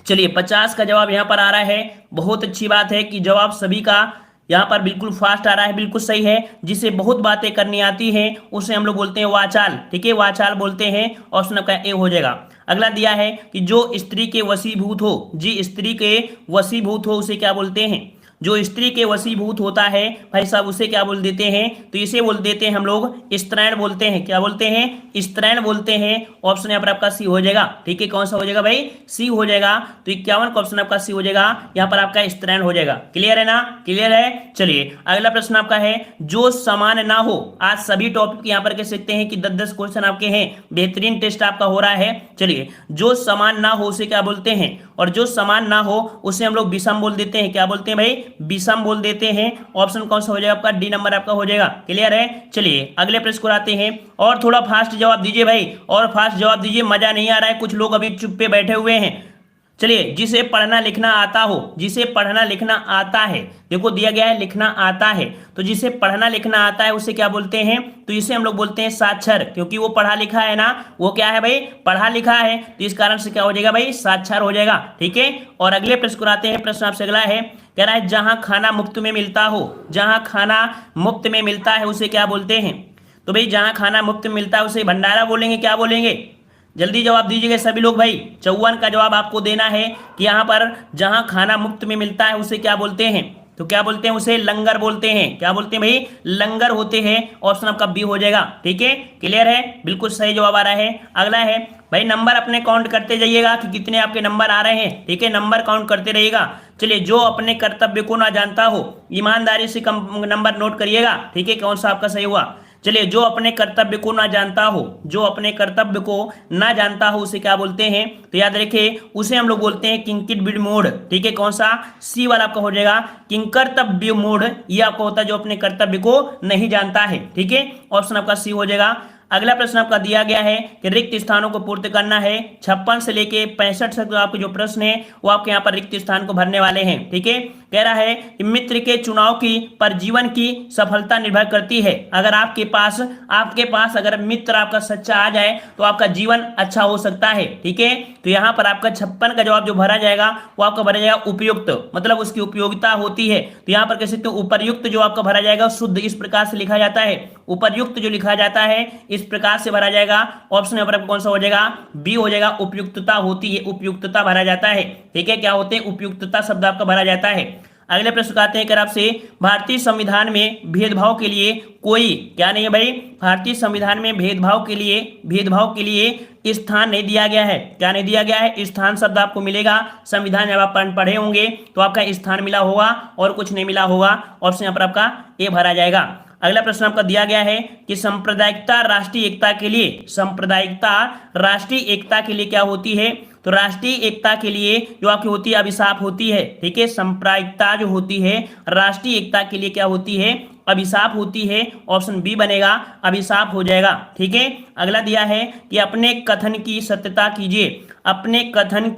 A: चलिए 50 का जवाब यहां पर आ रहा है। बहुत अच्छी बात है कि जवाब सभी का यहाँ पर बिल्कुल फास्ट आ रहा है, बिल्कुल सही है। जिसे बहुत बातें करनी आती है उसे हम लोग बोलते हैं वाचाल। ठीक है, वाचाल बोलते हैं। ऑप्शन का ए हो जाएगा। अगला दिया है कि जो स्त्री के वशीभूत हो, जी स्त्री के वशीभूत हो उसे क्या बोलते हैं। जो स्त्री के वशीभूत होता है भाई साहब उसे क्या बोल देते हैं, तो इसे बोल देते हैं हम लोग स्त्रैण बोलते हैं। क्या बोलते हैं? स्त्रैण बोलते हैं। ऑप्शन यहाँ पर आपका सी हो जाएगा। ठीक है, कौन सा हो जाएगा भाई? सी हो जाएगा। तो 51 का ऑप्शन आपका सी हो जाएगा, यहाँ पर आपका स्त्रैण हो जाएगा। क्लियर है ना? क्लियर है। चलिए अगला प्रश्न आपका है, जो समान ना हो। आज सभी टॉपिक यहाँ पर कह सकते हैं कि 10-10 क्वेश्चन आपके हैं, बेहतरीन टेस्ट आपका हो रहा है। चलिए, जो समान ना हो उसे क्या बोलते हैं, और जो समान ना हो उसे हम लोग विषम बोल देते हैं। क्या बोलते हैं भाई? विषम बोल देते हैं। ऑप्शन कौन सा हो जाएगा आपका? डी नंबर आपका हो जाएगा। क्लियर है। चलिए अगले प्रश्न को आते हैं, और थोड़ा फास्ट जवाब दीजिए भाई, और फास्ट जवाब दीजिए, मजा नहीं आ रहा है, कुछ लोग अभी चुप पे बैठे हुए हैं। चलिए, जिसे पढ़ना लिखना आता हो, जिसे पढ़ना लिखना आता है, देखो दिया गया है लिखना आता है, तो जिसे पढ़ना लिखना आता है उसे क्या बोलते हैं, तो इसे हम लोग बोलते हैं साक्षर, क्योंकि वो पढ़ा लिखा है ना, वो क्या है भाई? पढ़ा लिखा है, तो इस कारण से क्या हो जाएगा भाई? साक्षर हो जाएगा। ठीक है। और अगले प्रश्न को आते हैं। प्रश्न आपसे अगला है, कह रहा है जहां खाना मुफ्त में मिलता हो, जहां खाना मुफ्त में मिलता है उसे क्या बोलते हैं। तो भाई जहां खाना मुफ्त में मिलता है उसे भंडारा बोलेंगे। क्या बोलेंगे? जल्दी जवाब दीजिएगा सभी लोग भाई। 54 का जवाब आपको देना है कि यहाँ पर जहां खाना मुफ्त में मिलता है उसे क्या बोलते हैं, तो क्या बोलते हैं? उसे लंगर बोलते हैं। क्या बोलते हैं भाई? लंगर होते हैं। ऑप्शन आपका बी हो जाएगा। ठीक है, क्लियर है, बिल्कुल सही जवाब आ रहा है। अगला है भाई, नंबर अपने काउंट करते जाइएगा कि कितने आपके नंबर आ रहे हैं। ठीक है, नंबर काउंट करते रहिएगा। चलिए, जो अपने कर्तव्य को ना जानता हो, ईमानदारी से कम नंबर नोट करिएगा। ठीक है, कौन सा आपका सही हुआ। चलिए, जो अपने कर्तव्य को ना जानता हो, जो अपने कर्तव्य को ना जानता हो उसे क्या बोलते हैं, तो याद रखिए उसे हम लोग बोलते हैं किंकित मूढ़। ठीक है, कौन सा? सी वाला आपका हो जाएगा, किंकर्तव्य मूढ़। ये आपको होता है जो अपने कर्तव्य को नहीं जानता है। ठीक है, ऑप्शन आपका सी हो जाएगा। अगला प्रश्न आपका दिया गया है कि रिक्त स्थानों को पूर्ति करना है। 56 से लेके 65 तक आपके जो प्रश्न है वो आपके यहाँ पर रिक्त स्थान को भरने वाले हैं। ठीक है, कह रहा है कि मित्र के चुनाव की पर जीवन की सफलता निर्भर करती है। अगर आपके पास अगर मित्र आपका सच्चा आ जाए तो आपका जीवन अच्छा हो सकता है। ठीक है, तो यहाँ पर आपका 56 का जवाब जो भरा जाएगा वो आपका भरा जाएगा उपयुक्त, मतलब उसकी उपयोगिता होती है। तो यहाँ पर कह सकते हो उपर्युक्त जो आपका भरा जाएगा शुद्ध इस प्रकार से लिखा जाता है। उपर्युक्त जो लिखा जाता है इस प्रकार से भरा जाएगा। ऑप्शन नंबर कौन सा हो जाएगा? बी हो जाएगा। उपयुक्तता होती है, उपयुक्तता भरा जाता है। ठीक है, क्या होते हैं? उपयुक्तता शब्द आपका भरा जाता है। अगले प्रश्न को आते हैं कि आपसे, भारतीय संविधान में भेदभाव के लिए कोई क्या नहीं है भाई? भारतीय संविधान में भेदभाव के लिए स्थान नहीं दिया गया है। क्या नहीं दिया गया है? स्थान शब्द आपको मिलेगा संविधान जब आप पढ़े होंगे तो आपका स्थान मिला होगा और कुछ नहीं मिला होगा। ऑप्शन यहाँ पर आपका ए भरा जाएगा। अगला प्रश्न आपका दिया गया है कि सांप्रदायिकता राष्ट्रीय एकता के लिए, सांप्रदायिकता राष्ट्रीय एकता के लिए क्या होती है, तो राष्ट्रीय एकता के लिए जो आपकी होती है अभिशाप होती है। ठीक है, सांप्रदायिकता जो होती है राष्ट्रीय एकता के लिए क्या होती है? अभिशाप होती है। ऑप्शन बी बनेगा, अभिशाप हो जाएगा। ठीक है, अगला दिया है कि अपने कथन की सत्यता कीजिए। अपने कथन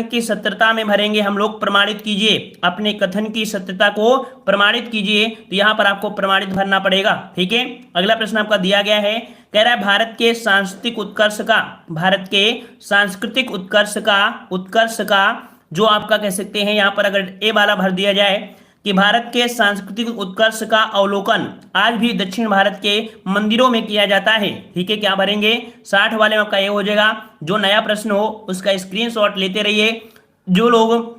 A: की सत्यता में भरेंगे हम लोग प्रमाणित कीजिए। अपने कथन की सत्यता को प्रमाणित कीजिए, तो यहां पर आपको प्रमाणित भरना पड़ेगा। ठीक है, अगला प्रश्न आपका दिया गया है, कह रहा है भारत के सांस्कृतिक उत्कर्ष का जो आपका कह सकते हैं यहां पर अगर ए वाला भर दिया जाए कि भारत के सांस्कृतिक उत्कर्ष का अवलोकन आज भी दक्षिण भारत के मंदिरों में किया जाता है। ठीक है, क्या भरेंगे? 60 वाले में आपका ये हो जाएगा। जो नया प्रश्न हो उसका स्क्रीनशॉट लेते रहिए। जो लोग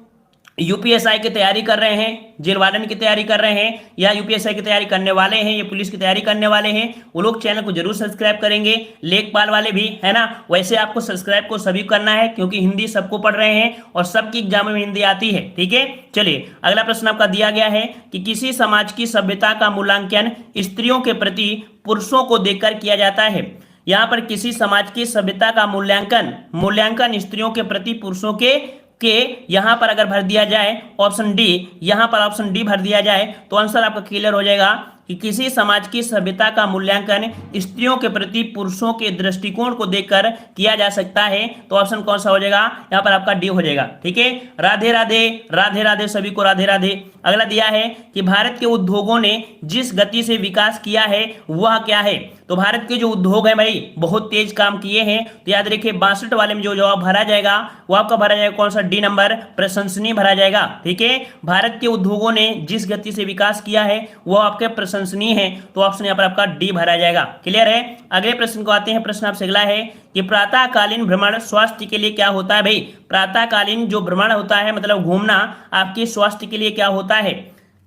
A: यूपीएसआई की तैयारी कर रहे हैं, जेल वार्डन की तैयारी कर रहे हैं, या यूपीएसआई की तैयारी करने वाले हैं, या पुलिस की तैयारी करने वाले हैं, वो लोग चैनल को जरूर सब्सक्राइब करेंगे। लेखपाल वाले भी है ना, वैसे आपको सब्सक्राइब को सभी करना है क्योंकि हिंदी सबको पढ़ रहे हैं और सबकी एग्जाम में हिंदी आती है। ठीक है, चलिए अगला प्रश्न आपका दिया गया है कि किसी समाज की सभ्यता का मूल्यांकन स्त्रियों के प्रति पुरुषों को देखकर किया जाता है। यहाँ पर किसी समाज की सभ्यता का मूल्यांकन स्त्रियों के प्रति पुरुषों के के यहां पर अगर भर दिया जाए ऑप्शन डी, यहां पर ऑप्शन डी भर दिया जाए तो आंसर आपका क्लियर हो जाएगा कि किसी समाज की सभ्यता का मूल्यांकन स्त्रियों के प्रति पुरुषों के दृष्टिकोण को देखकर किया जा सकता है। तो ऑप्शन कौन सा हो जाएगा, यहां पर आपका डी हो जाएगा। ठीक है, राधे राधे, राधे राधे सभी को, राधे राधे। अगला दिया है कि भारत के उद्योगों ने जिस गति से विकास किया है वह क्या है। तो भारत के जो उद्योग है भाई बहुत तेज काम किए हैं। तो याद रखिए 62 वाले में जो जवाब भरा जाएगा वो आपका भरा जाएगा कौन सा, डी नंबर, प्रशंसनीय भरा जाएगा। ठीक है, भारत के उद्योगों ने जिस गति से विकास किया है वो आपके प्रशंसनीय है। तो ऑप्शन यहाँ पर आपका डी भरा जाएगा। क्लियर है। अगले प्रश्न को आते हैं। प्रश्न आपसे अगला है कि प्रातःकालीन भ्रमण स्वास्थ्य के लिए क्या होता है। भाई प्रातःकालीन जो भ्रमण होता है मतलब घूमना आपके स्वास्थ्य के लिए क्या होता है,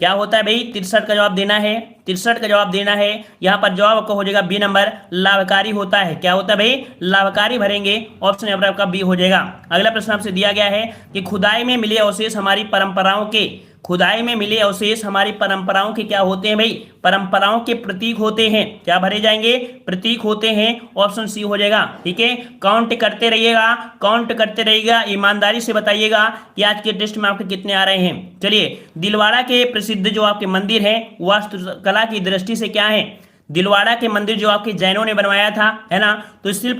A: क्या होता है भाई। 63 का जवाब देना है, 63 का जवाब देना है। यहां पर जवाब आपका हो जाएगा बी नंबर, लाभकारी होता है। क्या होता है भाई, लाभकारी भरेंगे। ऑप्शन यहाँ पर आपका बी हो जाएगा। अगला प्रश्न आपसे दिया गया है कि खुदाई में मिले अवशेष हमारी परंपराओं के, खुदाई में मिले अवशेष हमारी परंपराओं के क्या होते हैं भाई, परंपराओं के प्रतीक होते हैं। क्या भरे जाएंगे, प्रतीक होते हैं। ऑप्शन सी हो जाएगा। ठीक है, काउंट करते रहिएगा, काउंट करते रहिएगा, ईमानदारी से बताइएगा कि आज के टेस्ट में आपके कितने आ रहे हैं। चलिए, दिलवाड़ा के प्रसिद्ध जो आपके मंदिर है वास्तुकला की दृष्टि से क्या है। दिलवाड़ा के मंदिर जो आपके जैनों ने बनवाया था, है ना, तो शिल्प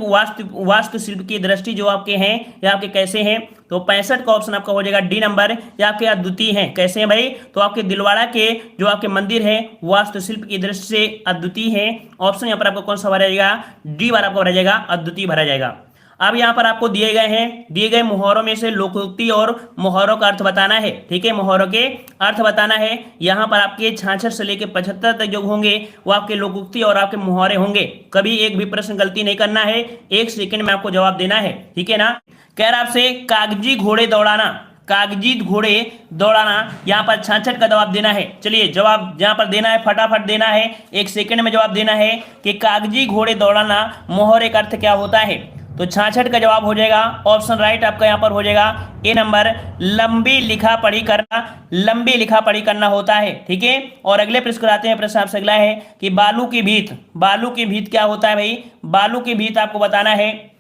A: वास्तुशिल्प की दृष्टि जो आपके हैं या आपके कैसे हैं। तो 65 का ऑप्शन आपका हो जाएगा डी नंबर, या आपके अद्वितीय हैं। कैसे हैं भाई, तो आपके दिलवाड़ा के जो आपके मंदिर है वास्तुशिल्प की दृष्टि से अद्वितीय है। ऑप्शन यहाँ पर आपका कौन सा भरा जाएगा, डी बार आपका भरा जाएगा, अद्वितीय भरा जाएगा। अब यहाँ पर आपको दिए गए हैं, दिए गए मुहावरों में से लोकोक्ति और मुहावरों का अर्थ बताना है। ठीक है, मुहावरों के अर्थ बताना है। यहाँ पर आपके 66 से लेकर 75 तक जो होंगे वो आपके लोकोक्ति और आपके मुहावरे होंगे। कभी एक भी प्रश्न गलती नहीं करना है, 1 सेकंड में आपको जवाब देना है। ठीक है ना। कह रहा आपसे कागजी घोड़े दौड़ाना, कागजी घोड़े दौड़ाना, यहाँ पर 66 का जवाब देना है। चलिए जवाब यहाँ पर देना है, फटाफट देना है, 1 सेकंड में जवाब देना है कि कागजी घोड़े दौड़ाना मुहावरे का अर्थ क्या होता है। तो 66 का जवाब हो जाएगा ऑप्शन राइट आपका यहाँ पर हो जाएगा ए नंबर, लंबी लिखा पढ़ी करना, लंबी लिखा पढ़ी करना होता है। ठीक है, और अगले प्रश्न आते हैं। प्रश्न आपसे अगला है कि बालू की भीत, बालू की भीत क्या होता है भाई, बालू की भीत आपको बताना है।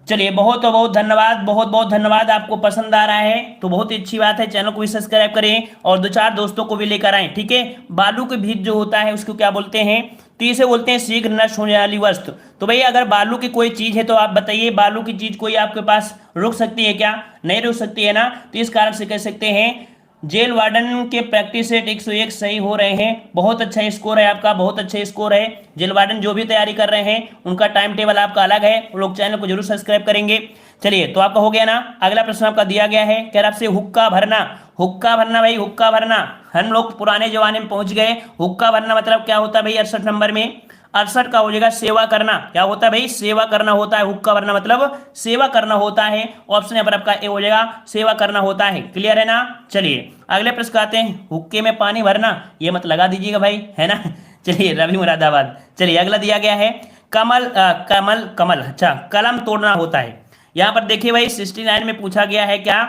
A: चलिए बहुत बहुत धन्यवाद, बहुत बहुत धन्यवाद। आपको पसंद आ रहा है तो बहुत ही अच्छी बात है। चैनल को भी सब्सक्राइब करें और 2-4 दोस्तों को भी लेकर आए। ठीक है, बालू की भीत जो होता है उसको क्या बोलते हैं, तो इसे बोलते हैं शीघ्र नष्ट होने वाली वस्तु। तो भाई अगर बालू की कोई चीज है तो आप बताइए, बालू की चीज कोई आपके पास रुक सकती है क्या, नहीं रुक सकती है ना। तो इस कारण से कह सकते हैं जेल वार्डन के प्रैक्टिस सेट 101 सही हो रहे हैं। बहुत अच्छा स्कोर है आपका, बहुत अच्छा स्कोर है। जेल वार्डन जो भी तैयारी कर रहे हैं उनका टाइम टेबल आपका अलग है, वो लोग चैनल को जरूर सब्सक्राइब करेंगे। चलिए तो आपका हो गया ना। अगला प्रश्न आपका दिया गया है, कह रहा आपसे हुक्का भरना, हुक्का भरना भाई, हुक्का भरना हम लोग पुराने जमाने में पहुंच गए। हुक्का भरना मतलब क्या होता है भाई, 68 नंबर में 68 का हो जाएगा सेवा करना। क्या होता है भाई, सेवा करना होता है। हुक्का भरना मतलब सेवा करना होता है। ऑप्शन यहाँ पर आपका ए हो जाएगा, सेवा करना होता है। क्लियर है ना। चलिए अगले प्रश्न आते हैं, हुक्के में पानी भरना, ये मत लगा दीजिएगा भाई, है ना। चलिए रवि मुरादाबाद। चलिए अगला दिया गया है कमल, अच्छा कलम तोड़ना होता है। यहाँ पर देखिए भाई 69 में पूछा गया है क्या,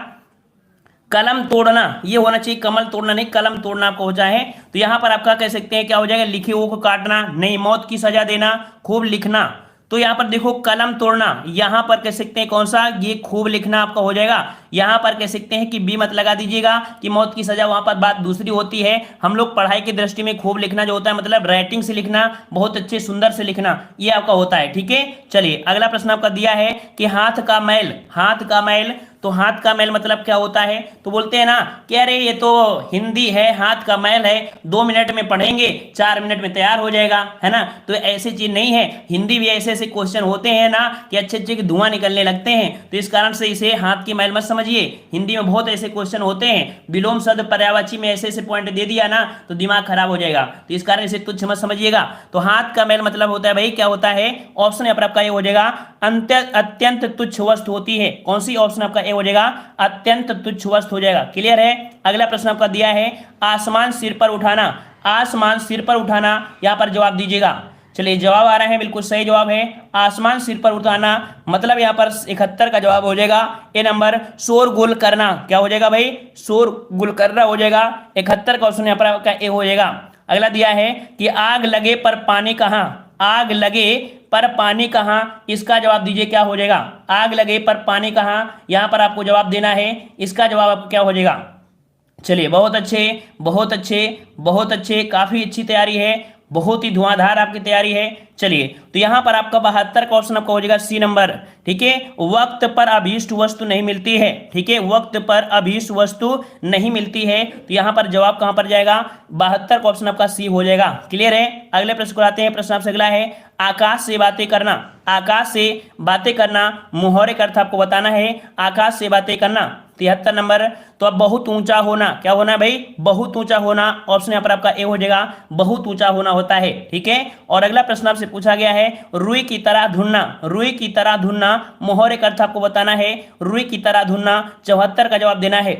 A: कलम तोड़ना, ये होना चाहिए कमल तोड़ना नहीं, कलम तोड़ना आपको हो जाए। तो यहां पर आपका कह सकते हैं क्या हो जाएगा, लिखे हुए को काटना नहीं, मौत की सजा देना, खूब लिखना। तो यहां पर देखो कलम तोड़ना, यहां पर कह सकते हैं कौन सा, ये खूब लिखना आपका हो जाएगा। यहां पर कह सकते हैं कि बी मत लगा दीजिएगा कि मौत की सजा, वहां पर बात दूसरी होती है। हम लोग पढ़ाई की दृष्टि में खूब लिखना जो होता है मतलब राइटिंग से लिखना, बहुत अच्छे सुंदर से लिखना, ये आपका होता है। ठीक है, चलिए अगला प्रश्न आपका दिया है कि हाथ का मैल, हाथ का मैल, तो हाथ का मैल मतलब क्या होता है, तो बोलते हैं ना कि अरे ये तो हिंदी है, हाथ का मैल है, 2 मिनट में पढ़ेंगे 4 मिनट में तैयार हो जाएगा, है ना। तो ऐसी चीज नहीं है, हिंदी भी ऐसे ऐसे क्वेश्चन होते हैं ना कि अच्छे अच्छे धुआं निकलने लगते हैं। तो इस कारण से इसे हाथ की मैल मत समझिए, हिंदी में बहुत ऐसे क्वेश्चन होते हैं, विलोम शब्द पर्यायवाची में ऐसे ऐसे पॉइंट दे दिया ना तो दिमाग खराब हो जाएगा। तो इस कारण इसे तुच्छ मत समझिएगा। तो हाथ का मैल मतलब होता है भाई क्या होता है, ऑप्शन यहाँ पर आपका ये हो जाएगा अत्यंत तुच्छ वस्तु होती है। कौन सी, ऑप्शन आपका ए हो जाएगा, अत्यंत तुच्छ वस्तु हो जाएगा। क्लियर है। अगला प्रश्न आपका दिया है आसमान सिर पर उठाना, आसमान सिर पर उठाना, यहां पर जवाब दीजिएगा। चलिए जवाब आ रहे हैं, बिल्कुल सही जवाब है, आसमान सिर पर उठाना मतलब यहां पर 71 का जवाब हो जाएगा ए नंबर, शोरगुल करना। क्या हो जाएगा भाई, शोरगुल करना हो जाएगा। 71 का ऑप्शन यहां पर आपका ए हो जाएगा। अगला दिया है कि आग लगे पर पानी कहां, आग लगे पर पानी कहाँ, इसका जवाब दीजिए क्या हो जाएगा। आग लगे पर पानी कहाँ, यहां पर आपको जवाब देना है, इसका जवाब आपको क्या हो जाएगा। चलिए बहुत अच्छे बहुत अच्छे बहुत अच्छे, काफी अच्छी तैयारी है, बहुत ही धुआंधार आपकी तैयारी है। चलिए तो यहां पर आपका 72 का ऑप्शन आपका हो जाएगा सी नंबर। ठीक है, वक्त पर अभीष्ट वस्तु नहीं मिलती है। ठीक है, वक्त पर अभीष्ट वस्तु नहीं मिलती है, तो यहां पर जवाब कहां पर जाएगा, 72 का ऑप्शन आपका सी हो जाएगा। क्लियर है। अगले प्रश्न को आते हैं। प्रश्न आपसे अगला है, आकाश से बातें करना। आकाश से बातें करना, मुहावरे का अर्थ आपको बताना है। आकाश से बातें करना 73 नंबर। तो अब बहुत ऊंचा होना, क्या होना है भाई, बहुत ऊंचा होना। ऑप्शन यहाँ पर आपका ए हो जाएगा, बहुत ऊंचा होना होता है। ठीक है, और अगला प्रश्न आपसे पूछा गया है, रुई की तरह धुनना। रुई की तरह धुनना, मुहावरे का अर्थ आपको बताना है। रुई की तरह धुनना, 74 का जवाब देना है।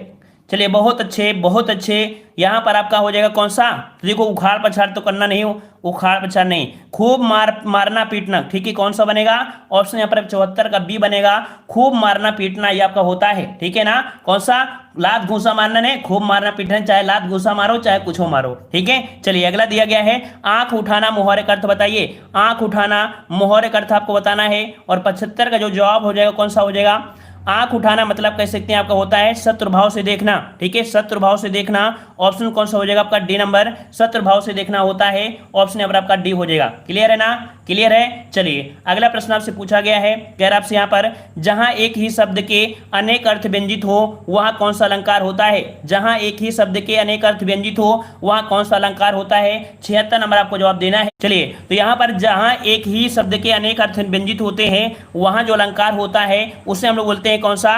A: चलिए बहुत अच्छे बहुत अच्छे। यहां पर आपका हो जाएगा कौन सा, देखो उखाड़ पछाड़ तो करना नहीं हो, उखाड़ पछाड़ नहीं, खूब मारना पीटना। ठीक है, कौन सा बनेगा, ऑप्शन यहाँ पर 74 का बी बनेगा, खूब मारना पीटना ये आपका होता है। ठीक है ना, कौन सा, लात घूसा मारना नहीं, खूब मारना पीटना, चाहे लात घूसा मारो चाहे कुछ हो मारो। ठीक है, चलिए अगला दिया गया है, आंख उठाना, मुहावरे का अर्थ बताइए। आंख उठाना, मुहावरे का अर्थ आपको बताना है, और 75 का जो जवाब हो जाएगा कौन सा हो जाएगा। आंख उठाना मतलब कह सकते हैं आपका होता है शत्रुभाव से देखना। ठीक है, शत्रुभाव से देखना, ऑप्शन कौन सा हो जाएगा आपका डी नंबर, शत्रुभाव से देखना होता है। ऑप्शन यहाँ पर आपका डी हो जाएगा। क्लियर है ना, क्लियर है। चलिए अगला प्रश्न आपसे पूछा गया है, कह रहा आपसे यहाँ पर, जहां एक ही शब्द के अनेक अर्थ व्यंजित हो वहां कौन सा अलंकार होता है। जहां एक ही शब्द के अनेक अर्थ व्यंजित हो वहां कौन सा अलंकार होता है, 76 नंबर आपको जवाब देना है। चलिए तो यहाँ पर जहां एक ही शब्द के अनेक अर्थ व्यंजित होते हैं वहां जो अलंकार होता है उसे हम लोग बोलते हैं कौन सा,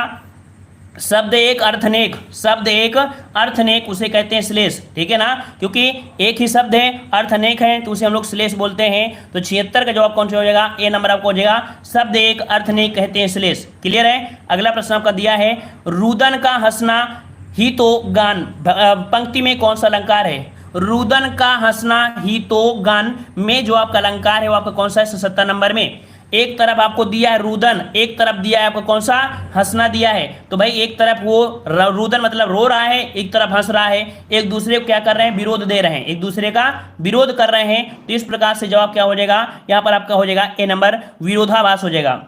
A: शब्द एक अर्थनेक। शब्द एक अर्थनेक उसे कहते हैं श्लेष। ठीक है ना, क्योंकि एक ही शब्द है, अर्थनेक है, तो उसे हम लोग श्लेष बोलते हैं। तो 76 का जवाब कौन सा हो जाएगा, ए नंबर आपको हो जाएगा, शब्द एक अर्थनेक कहते हैं श्लेष। क्लियर है। अगला प्रश्न आपका दिया है, रुदन का हंसना ही तो गान, पंक्ति में कौन सा अलंकार है। रुदन का हंसना ही तो गान में जो आपका अलंकार है वो आपका कौन सा है, 77 नंबर में। एक तरफ आपको दिया है रुदन, एक तरफ दिया है आपको कौन सा, हंसना दिया है। तो भाई एक तरफ वो रुदन मतलब रो रहा है, एक तरफ हंस रहा है, एक दूसरे को क्या कर रहे हैं, विरोध दे रहे हैं, एक दूसरे का विरोध कर रहे हैं। तो इस प्रकार से जवाब क्या हो जाएगा, यहाँ पर आपका हो जाएगा ए नंबर, विरोधाभास हो जाएगा।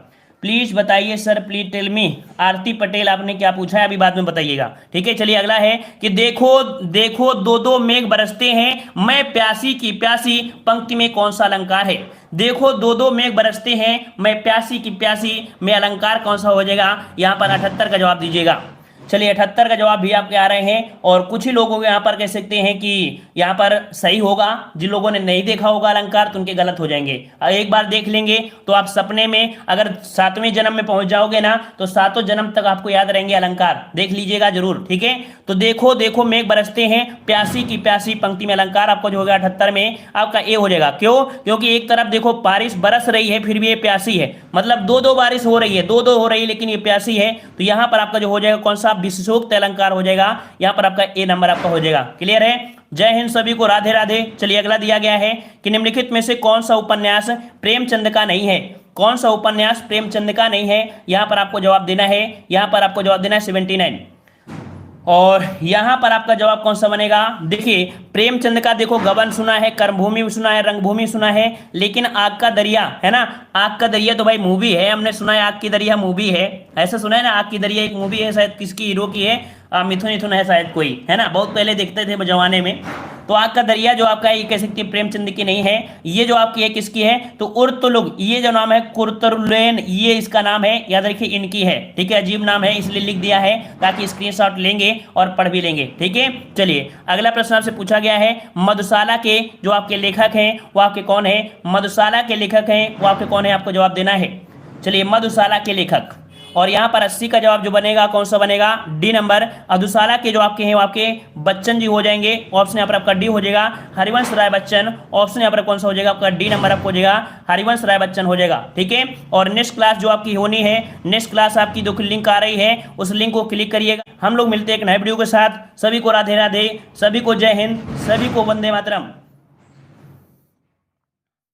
A: प्लीज बताइए सर, प्लीज टेल मी। आरती पटेल आपने क्या पूछा है अभी बाद में बताइएगा। ठीक है, चलिए अगला है कि देखो देखो दो दो मेघ बरसते हैं, मैं प्यासी की प्यासी, पंक्ति में कौन सा अलंकार है। देखो दो दो मेघ बरसते हैं, मैं प्यासी की प्यासी में अलंकार कौन सा हो जाएगा, यहाँ पर 78 का जवाब दीजिएगा। चलिए 78 का जवाब भी आपके आ रहे हैं, और कुछ ही लोगों को यहाँ पर कह सकते हैं कि यहाँ पर सही होगा। जिन लोगों ने नहीं देखा होगा अलंकार तो उनके गलत हो जाएंगे। एक बार देख लेंगे तो आप सपने में अगर 7वें जन्म में पहुंच जाओगे ना तो 7 जन्म तक आपको याद रहेंगे अलंकार, देख लीजिएगा जरूर। ठीक है, तो देखो देखो मेघ बरसते हैं, प्यासी की प्यासी, पंक्ति में अलंकार आपको जो होगा 78 में आपका ए हो जाएगा। क्यों, क्योंकि एक तरफ देखो बारिश बरस रही है फिर भी ये प्यासी है, मतलब दो बारिश हो रही है, दो हो रही है लेकिन ये प्यासी है। तो यहाँ पर आपका जो हो जाएगा कौन सा, विशेषोक्त अलंकार हो जाएगा। यहाँ पर आपका ए नंबर आपका हो जाएगा। क्लियर है। जय हिंद सभी को, राधे राधे। चलिए अगला दिया गया है कि निम्नलिखित में से कौन सा उपन्यास प्रेमचंद का नहीं है। कौन सा उपन्यास प्रेमचंद का नहीं है, यहाँ पर आपको जवाब देना है। यहाँ पर आपको जवाब देना है 79। और यहां पर आपका जवाब कौन सा बनेगा, देखिए प्रेमचंद का देखो गबन सुना है, कर्मभूमि सुना है, रंगभूमि सुना है, लेकिन आग का दरिया है ना, आग का दरिया तो भाई मूवी है, हमने सुना है आग की दरिया मूवी है, ऐसा सुना है ना, आग की दरिया एक मूवी है, शायद किसकी हीरो की है, मिथुन मिथुन है शायद कोई, है ना, बहुत पहले देखते थे जमाने में। तो आग का दरिया जो आपका ये कह सकते हैं प्रेमचंद की नहीं है। ये जो आपकी है किसकी है, तो उर्तुलुग, ये जो नाम है कुर्तुलैन, ये इसका नाम है, याद रखिए इनकी है। ठीक है, अजीब नाम है इसलिए लिख दिया है ताकि स्क्रीनशॉट लेंगे और पढ़ भी लेंगे। ठीक है, चलिए अगला प्रश्न आपसे पूछा गया है, मधुशाला के जो आपके लेखक हैं वो आपके कौन है, मधुशाला के लेखक हैं वो आपके कौन है, आपको जवाब देना है। चलिए मधुशाला के लेखक, और यहाँ पर 80 का जवाब जो बनेगा कौन सा बनेगा, डी नंबर। मधुशाला के जो आपके हैं वो आपके बच्चन जी हो जाएंगे, ऑप्शन यहाँ पर आपका डी हो जाएगा, हरिवंश राय बच्चन। ऑप्शन यहाँ पर कौन सा हो जाएगा आपका, डी नंबर आपको हो जाएगा, हरिवंश राय बच्चन हो जाएगा। ठीक है, और नेक्स्ट क्लास जो आपकी होनी है, नेक्स्ट क्लास आपकी जो लिंक आ रही है उस लिंक को क्लिक करिएगा। हम लोग मिलते हैं एक नए वीडियो के साथ। सभी को राधे राधे, सभी को जय हिंद, सभी को वंदे मातरम।